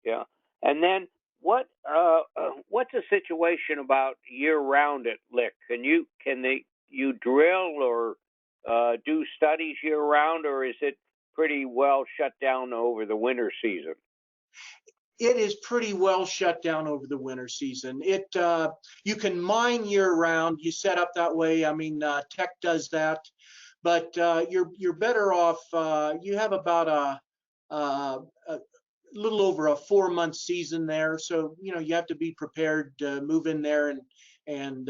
Yeah, and then what's the situation about year-round at LIC? Can you drill or do studies year-round, or is it pretty well shut down over the winter season? It is pretty well shut down over the winter season. You can mine year round. You set up that way. I mean, Tech does that, but you're better off. You have about a little over a 4-month season there, so you have to be prepared to move in there and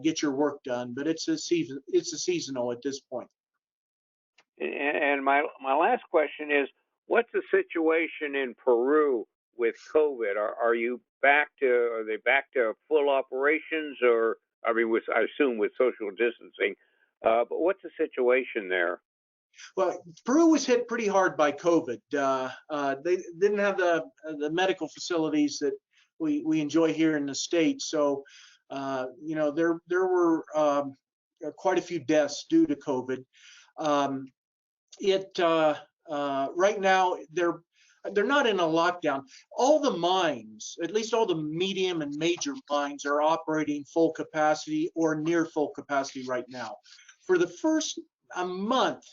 get your work done. But it's a seasonal at this point. And my last question is, what's the situation in Peru with COVID? Are they back to full operations, or I assume with social distancing? But what's the situation there? Well, Peru was hit pretty hard by COVID. They didn't have the medical facilities that we enjoy here in the States. So, there were quite a few deaths due to COVID. Right now they're not in a lockdown. All the mines, at least all the medium and major mines, are operating full capacity or near full capacity right now. For the first month,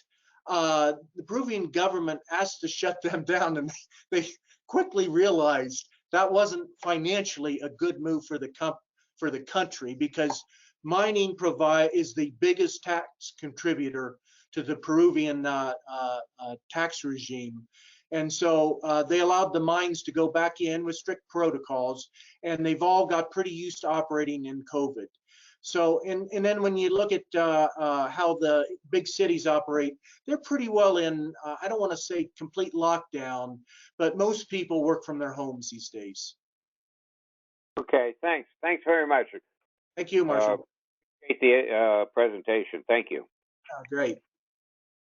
the Peruvian government asked to shut them down, and they quickly realized that wasn't financially a good move for the country, because mining is the biggest tax contributor to the Peruvian tax regime. And so they allowed the mines to go back in with strict protocols, and they've all got pretty used to operating in COVID. So, and then when you look at how the big cities operate, they're pretty well in, I don't want to say complete lockdown, but most people work from their homes these days. Okay, thanks. Thanks very much. Thank you, Marshall. Appreciate the presentation. Thank you. Great.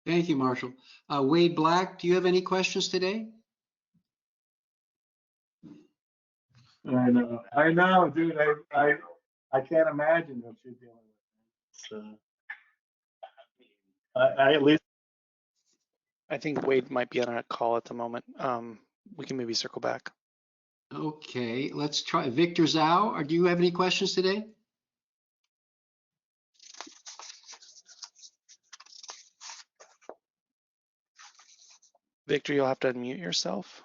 Thank you, Marshall. Wade Black, do you have any questions today? I know, dude. I can't imagine what you're dealing with. I at least. I think Wade might be on a call at the moment. We can maybe circle back. Okay, let's try Victor Zhao. Do you have any questions today? Victor, you'll have to unmute yourself.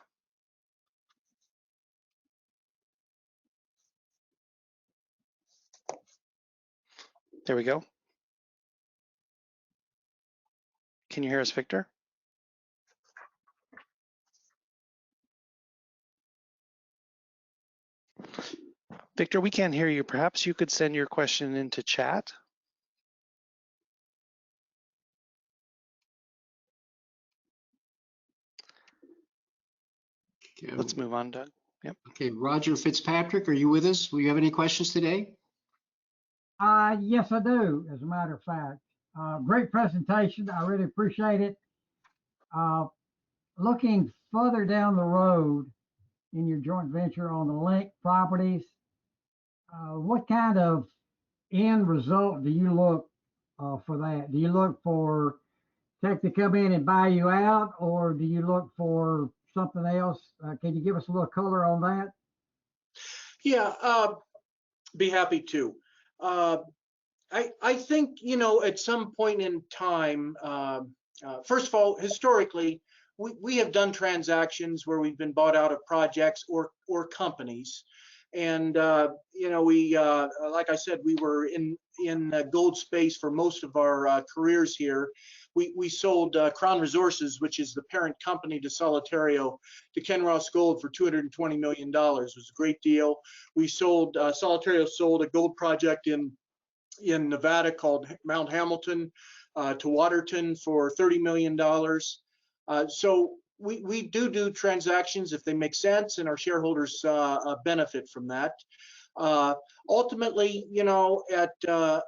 There we go. Can you hear us, Victor? Victor, we can't hear you. Perhaps you could send your question into chat. Okay. Let's move on, Doug. Yep. Okay, Roger Fitzpatrick, are you with us? Will you have any questions today? Yes, I do, as a matter of fact. Great presentation. I really appreciate it. Looking further down the road in your joint venture on the Lint properties, what kind of end result do you look for that? Do you look for Tech to come in and buy you out, or do you look for something else? Can you give us a little color on that? Yeah, be happy to. I think, at some point in time, first of all, historically, we have done transactions where we've been bought out of projects or companies. And, we, like I said, we were in gold space for most of our careers here. we sold Crown Resources, which is the parent company to Solitario, to Kinross Gold for $220 million. It was a great deal. We sold, Solitario sold a gold project in Nevada called Mount Hamilton to Waterton for $30 million. So we do transactions if they make sense and our shareholders benefit from that. Ultimately, you know, at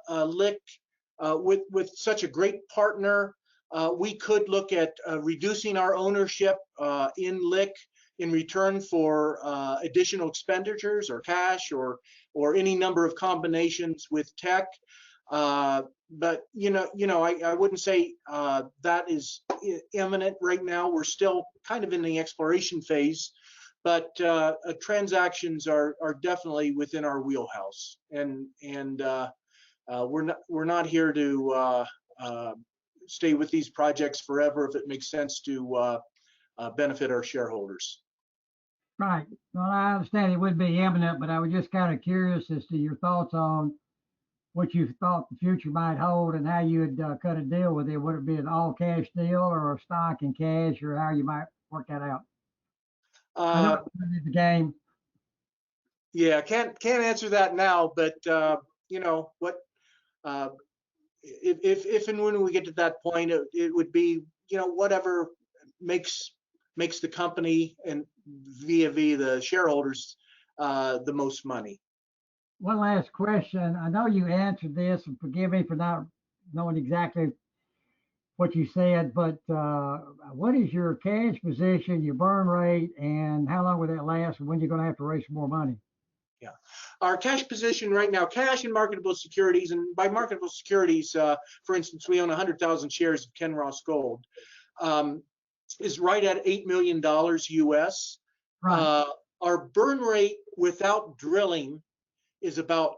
LIC, with such a great partner, we could look at reducing our ownership in LIC in return for additional expenditures or cash or any number of combinations with tech. But I wouldn't say that is imminent right now. We're still kind of in the exploration phase, but transactions are definitely within our wheelhouse, and we're not here to stay with these projects forever if it makes sense to benefit our shareholders. Right. Well, I understand it would be imminent, but I was just kind of curious as to your thoughts on what you thought the future might hold and how you would cut a deal with it. Would it be an all cash deal or a stock and cash, or how you might work that out? I know it's the game. Yeah, can't answer that now, but you know what, if and when we get to that point, it would be, you know, whatever makes the company and via the shareholders the most money. One last question. I know you answered this, and forgive me for not knowing exactly what you said, but what is your cash position, your burn rate, and how long will that last, and when you're going to have to raise some more money? Yeah, our cash position right now, cash and marketable securities, and by marketable securities, for instance, we own 100,000 shares of Kinross Gold, is right at $8 million US. Right. Our burn rate without drilling is about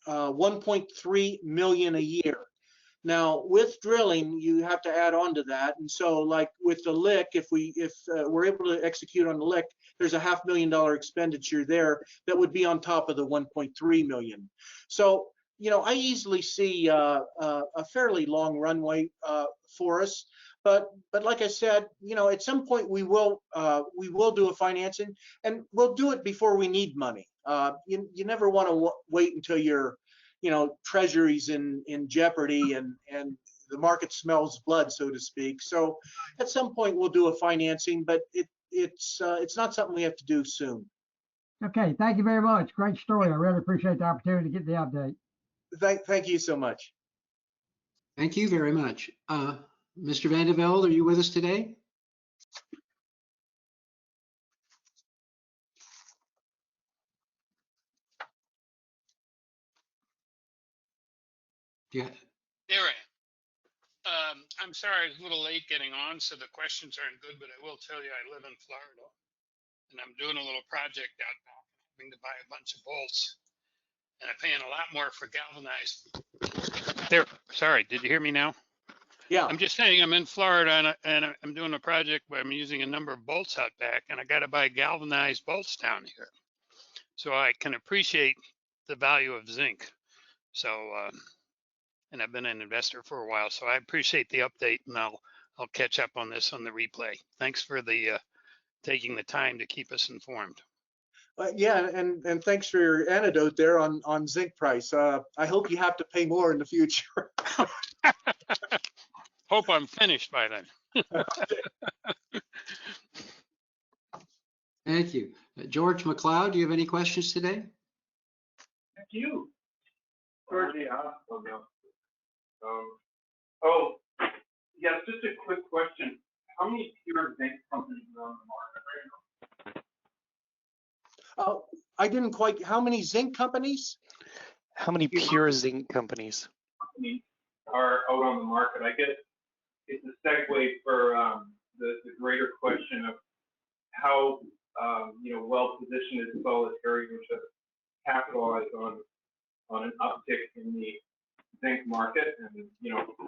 1.3 million a year. Now, with drilling, you have to add on to that. And so, like with the LIC, if we're able to execute on the LIC, there's a $500,000 expenditure there that would be on top of the 1.3 million. So, you know, I easily see a fairly long runway for us. But like I said, you know, at some point we will do a financing, and we'll do it before we need money. You never want to wait until your, you know, treasury's in jeopardy and the market smells blood, so to speak. So at some point we'll do a financing, but it's not something we have to do soon. Okay, thank you very much. Great story. I really appreciate the opportunity to get the update. Thank you so much. Thank you very much. Mr. Van de Velde, are you with us today? Yeah. There I am. I'm sorry I was a little late getting on, so the questions aren't good, but I will tell you I live in Florida, and I'm doing a little project out back, having to buy a bunch of bolts, and I'm paying a lot more for galvanized. There, sorry, did you hear me now? Yeah. I'm just saying I'm in Florida, and I'm doing a project where I'm using a number of bolts out back, and I got to buy galvanized bolts down here. So I can appreciate the value of zinc. So, and I've been an investor for a while, so I appreciate the update, and I'll catch up on this on the replay. Thanks for the taking the time to keep us informed. Yeah, and thanks for your anecdote there on zinc price. I hope you have to pay more in the future. Hope I'm finished by then. Thank you. George McLeod, do you have any questions today? Thank you. Yes, just a quick question. How many pure zinc companies are on the market right now? I didn't quite. How many zinc companies? How many pure zinc companies Are out on the market? I guess it's a segue for the greater question of how well positioned is Solitario to capitalize on an uptick in the zinc market, and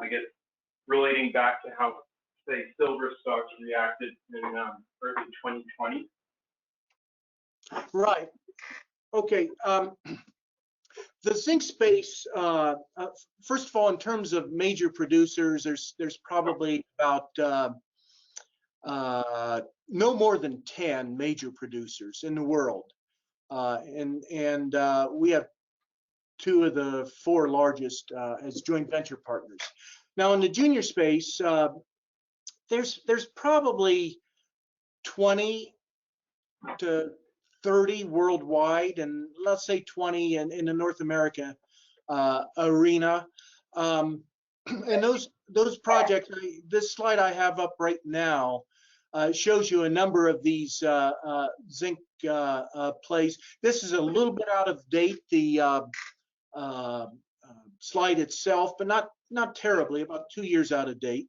I guess relating back to how, say, silver stocks reacted in early 2020. Right. Okay. The zinc space, first of all, in terms of major producers, there's probably about no more than 10 major producers in the world, and we have 2 of the 4 largest as joint venture partners. Now, in the junior space, there's probably 20 to 30 worldwide, and let's say 20 in the North America arena. And those projects, this slide I have up right now shows you a number of these zinc plays. This is a little bit out of date, the slide itself, but not terribly, about 2 years out of date.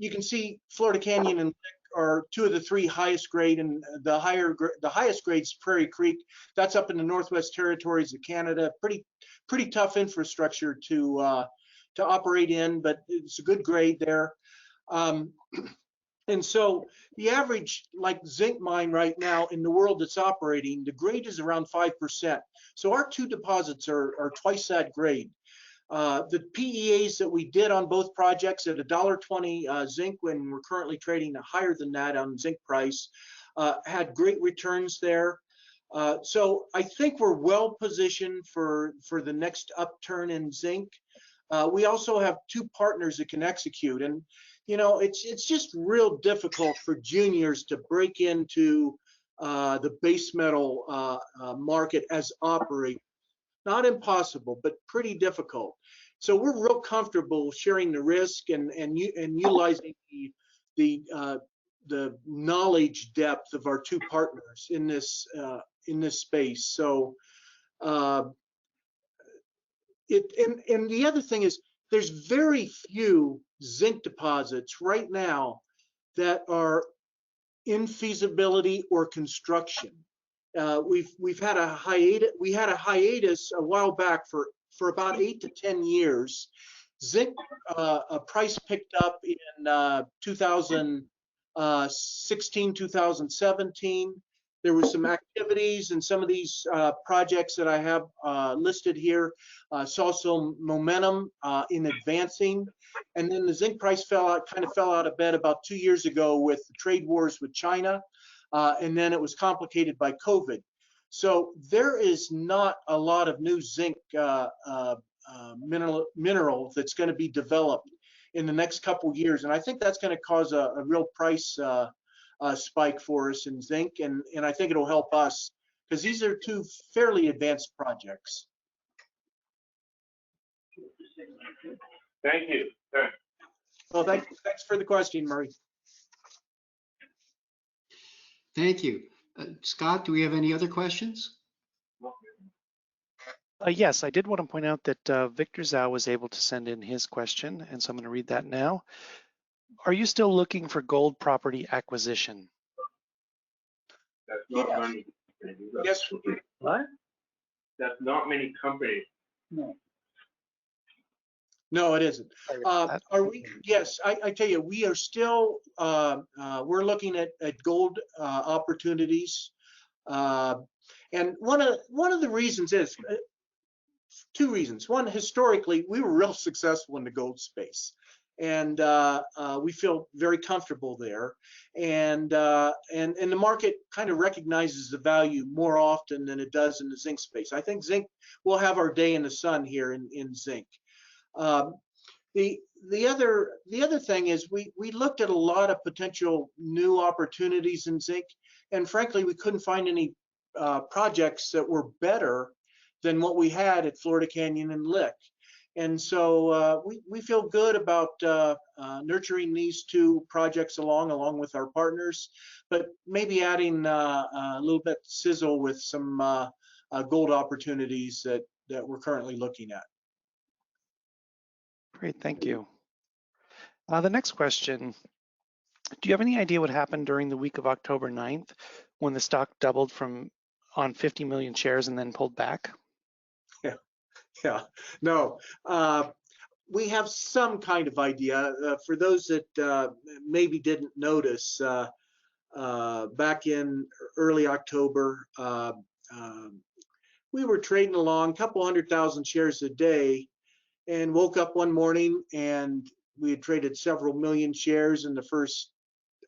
You can see Florida Canyon and Lick are 2 of the 3 highest grade, and the highest grade's Prairie Creek. That's up in the Northwest Territories of Canada. Pretty tough infrastructure to operate in, but it's a good grade there. And so the average like zinc mine right now in the world that's operating, the grade is around 5%. So our 2 deposits are twice that grade. The PEAs that we did on both projects at $1.20 zinc, when we're currently trading higher than that on zinc price, had great returns there. So I think we're well positioned for the next upturn in zinc. We also have 2 partners that can execute, and you know, it's just real difficult for juniors to break into the base metal market as operators. Not impossible, but pretty difficult. So we're real comfortable sharing the risk and utilizing the knowledge depth of our 2 partners in this space. So and the other thing is, there's very few zinc deposits right now that are in feasibility or construction. We've had a hiatus. We had a hiatus a while back for about 8 to 10 years. Zinc price picked up in 2016, 2017. There was some activities, and some of these projects that I have listed here saw some momentum in advancing. And then the zinc price kind of fell out of bed about 2 years ago with the trade wars with China. And then it was complicated by COVID. So there is not a lot of new zinc mineral that's going to be developed in the next couple years. And I think that's going to cause a real price spike for us in zinc. And I think it'll help us, because these are 2 fairly advanced projects. Thank you. Sure. Well, thanks for the question, Murray. Thank you. Scott, do we have any other questions? Yes, I did want to point out that Victor Zhao was able to send in his question, and so I'm going to read that now. Are you still looking for gold property acquisition? That's not many. Yes. What? That's not many companies. No. No, it isn't. Are we? Yes, I tell you, we are still. We're looking at gold opportunities, and one of the reasons is 2 reasons. One, historically, we were real successful in the gold space, and we feel very comfortable there. And the market kind of recognizes the value more often than it does in the zinc space. I think zinc will have our day in the sun here in zinc. The other thing is we looked at a lot of potential new opportunities in zinc, and frankly, we couldn't find any projects that were better than what we had at Florida Canyon and Lick. And so we feel good about nurturing these 2 projects along with our partners, but maybe adding a little bit sizzle with some gold opportunities that we're currently looking at. Great, thank you. The next question, do you have any idea what happened during the week of October 9th when the stock doubled on 50 million shares and then pulled back? Yeah, no. We have some kind of idea. For those that maybe didn't notice, back in early October, we were trading along a couple 100,000 shares a day, and woke up one morning and we had traded several million shares in the first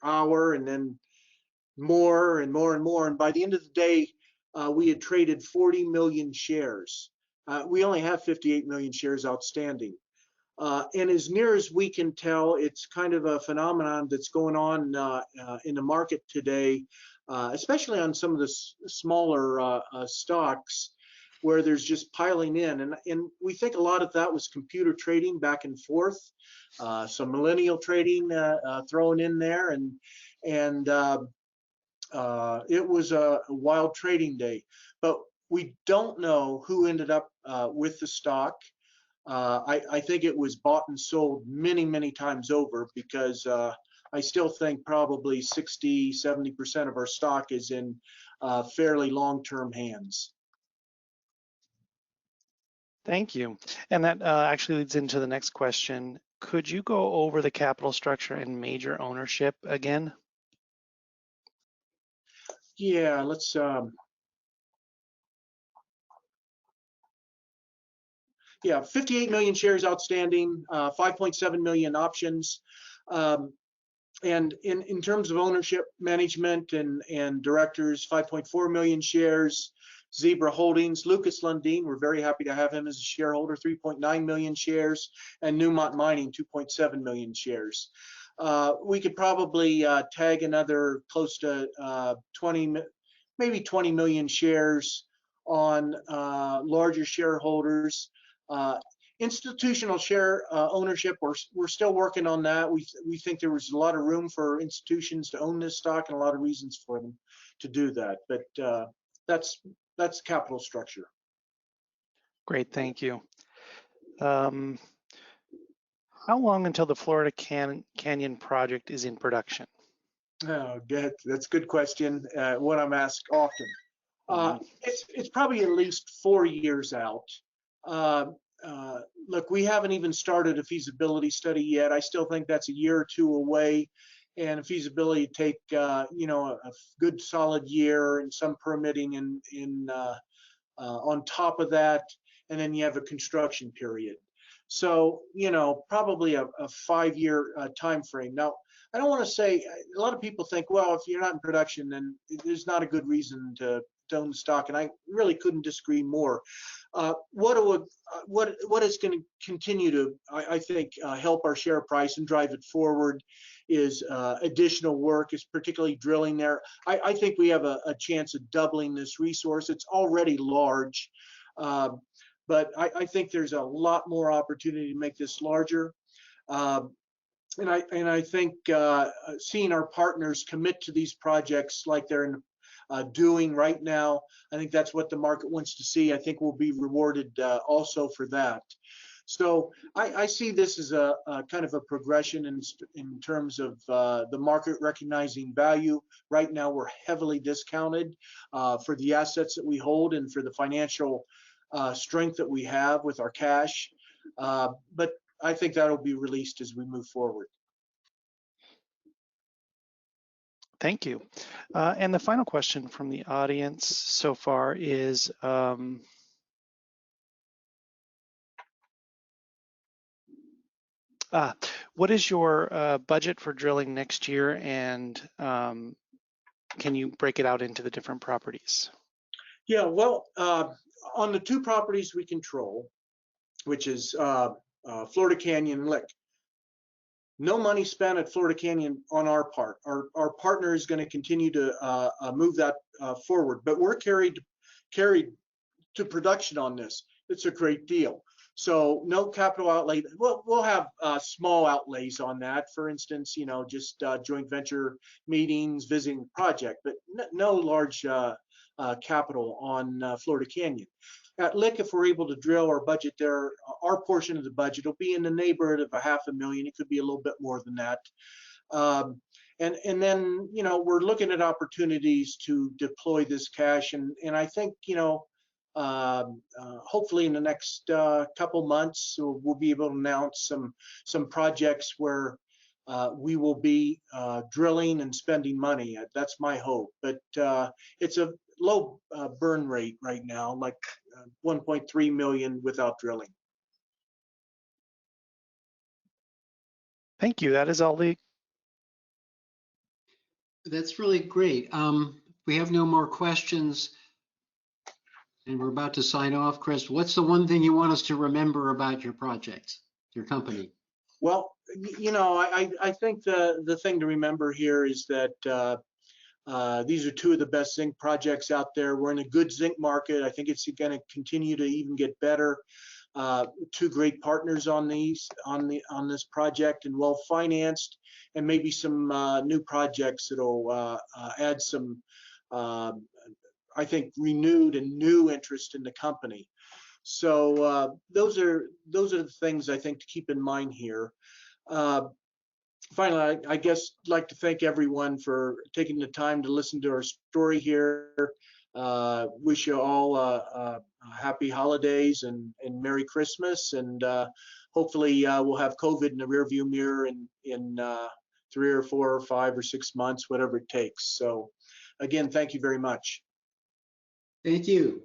hour, and then more and more and more. And by the end of the day, we had traded 40 million shares. We only have 58 million shares outstanding. And as near as we can tell, it's kind of a phenomenon that's going on in the market today, especially on some of the smaller stocks, where there's just piling in. And we think a lot of that was computer trading back and forth, some millennial trading thrown in there, and it was a wild trading day. But we don't know who ended up with the stock. I think it was bought and sold many, many times over, because I still think probably 60, 70% of our stock is in fairly long-term hands. Thank you. And that actually leads into the next question. Could you go over the capital structure and major ownership again? Yeah, let's yeah, 58 million shares outstanding, 5.7 million options. And in terms of ownership, management, and directors, 5.4 million shares. Zebra Holdings, Lucas Lundin, we're very happy to have him as a shareholder, 3.9 million shares, and Newmont Mining, 2.7 million shares. We could probably tag another close to 20, maybe 20 million shares on larger shareholders. Institutional share ownership, we're still working on that. We think there was a lot of room for institutions to own this stock, and a lot of reasons for them to do that. But that's capital structure. Great, thank you. How long until the Florida Canyon Project is in production? Oh, good. That's a good question. One I'm asked often. It's probably at least 4 years out. Look, we haven't even started a feasibility study yet. I still think that's a year or two away, and a feasibility take a good solid year, and some permitting on top of that, and then you have a construction period. So probably a 5-year time frame. Now, I don't want to say, a lot of people think, well, if you're not in production, then there's not a good reason to own the stock, and I really couldn't disagree more. What is going to continue to, I think, help our share price and drive it forward is additional work, is particularly drilling there. I think we have a chance of doubling this resource. It's already large, but I think there's a lot more opportunity to make this larger. And I think seeing our partners commit to these projects like they're doing right now, I think that's what the market wants to see. I think we'll be rewarded also for that. So I see this as a kind of a progression in terms of the market recognizing value. Right now, we're heavily discounted for the assets that we hold and for the financial strength that we have with our cash. But I think that'll be released as we move forward. Thank you. And the final question from the audience so far is, what is your budget for drilling next year, and can you break it out into the different properties? Yeah, well, on the 2 properties we control, which is Florida Canyon and Lick, no money spent at Florida Canyon on our part. Our partner is going to continue to move that forward, but we're carried to production on this. It's a great deal. So no capital outlay. We'll have small outlays on that. For instance, just joint venture meetings, visiting the project, but no large capital on Florida Canyon. At Lick, if we're able to drill our budget there, our portion of the budget will be in the neighborhood of $500,000. It could be a little bit more than that. And then, we're looking at opportunities to deploy this cash. And I think, hopefully in the next couple months, we'll be able to announce some projects where we will be drilling and spending money. That's my hope. But it's a low burn rate right now, like 1.3 million without drilling. Thank you. That is all the. That's really great. We have no more questions and we're about to sign off. Chris, what's the one thing you want us to remember about your project, your company? Well, you know, I think the thing to remember here is that these are two of the best zinc projects out there. We're in a good zinc market. I think it's going to continue to even get better. Two great partners on this project, and well financed, and maybe some new projects that'll add some, I think, renewed and new interest in the company. So those are the things I think to keep in mind here. Finally, I guess I'd like to thank everyone for taking the time to listen to our story here. Wish you all happy holidays and Merry Christmas, and hopefully we'll have COVID in the rearview mirror in 3 or 4 or 5 or 6 months, whatever it takes. So again, thank you very much. Thank you.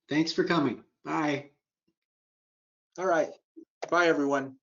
Thanks for coming. Bye. All right. Bye, everyone.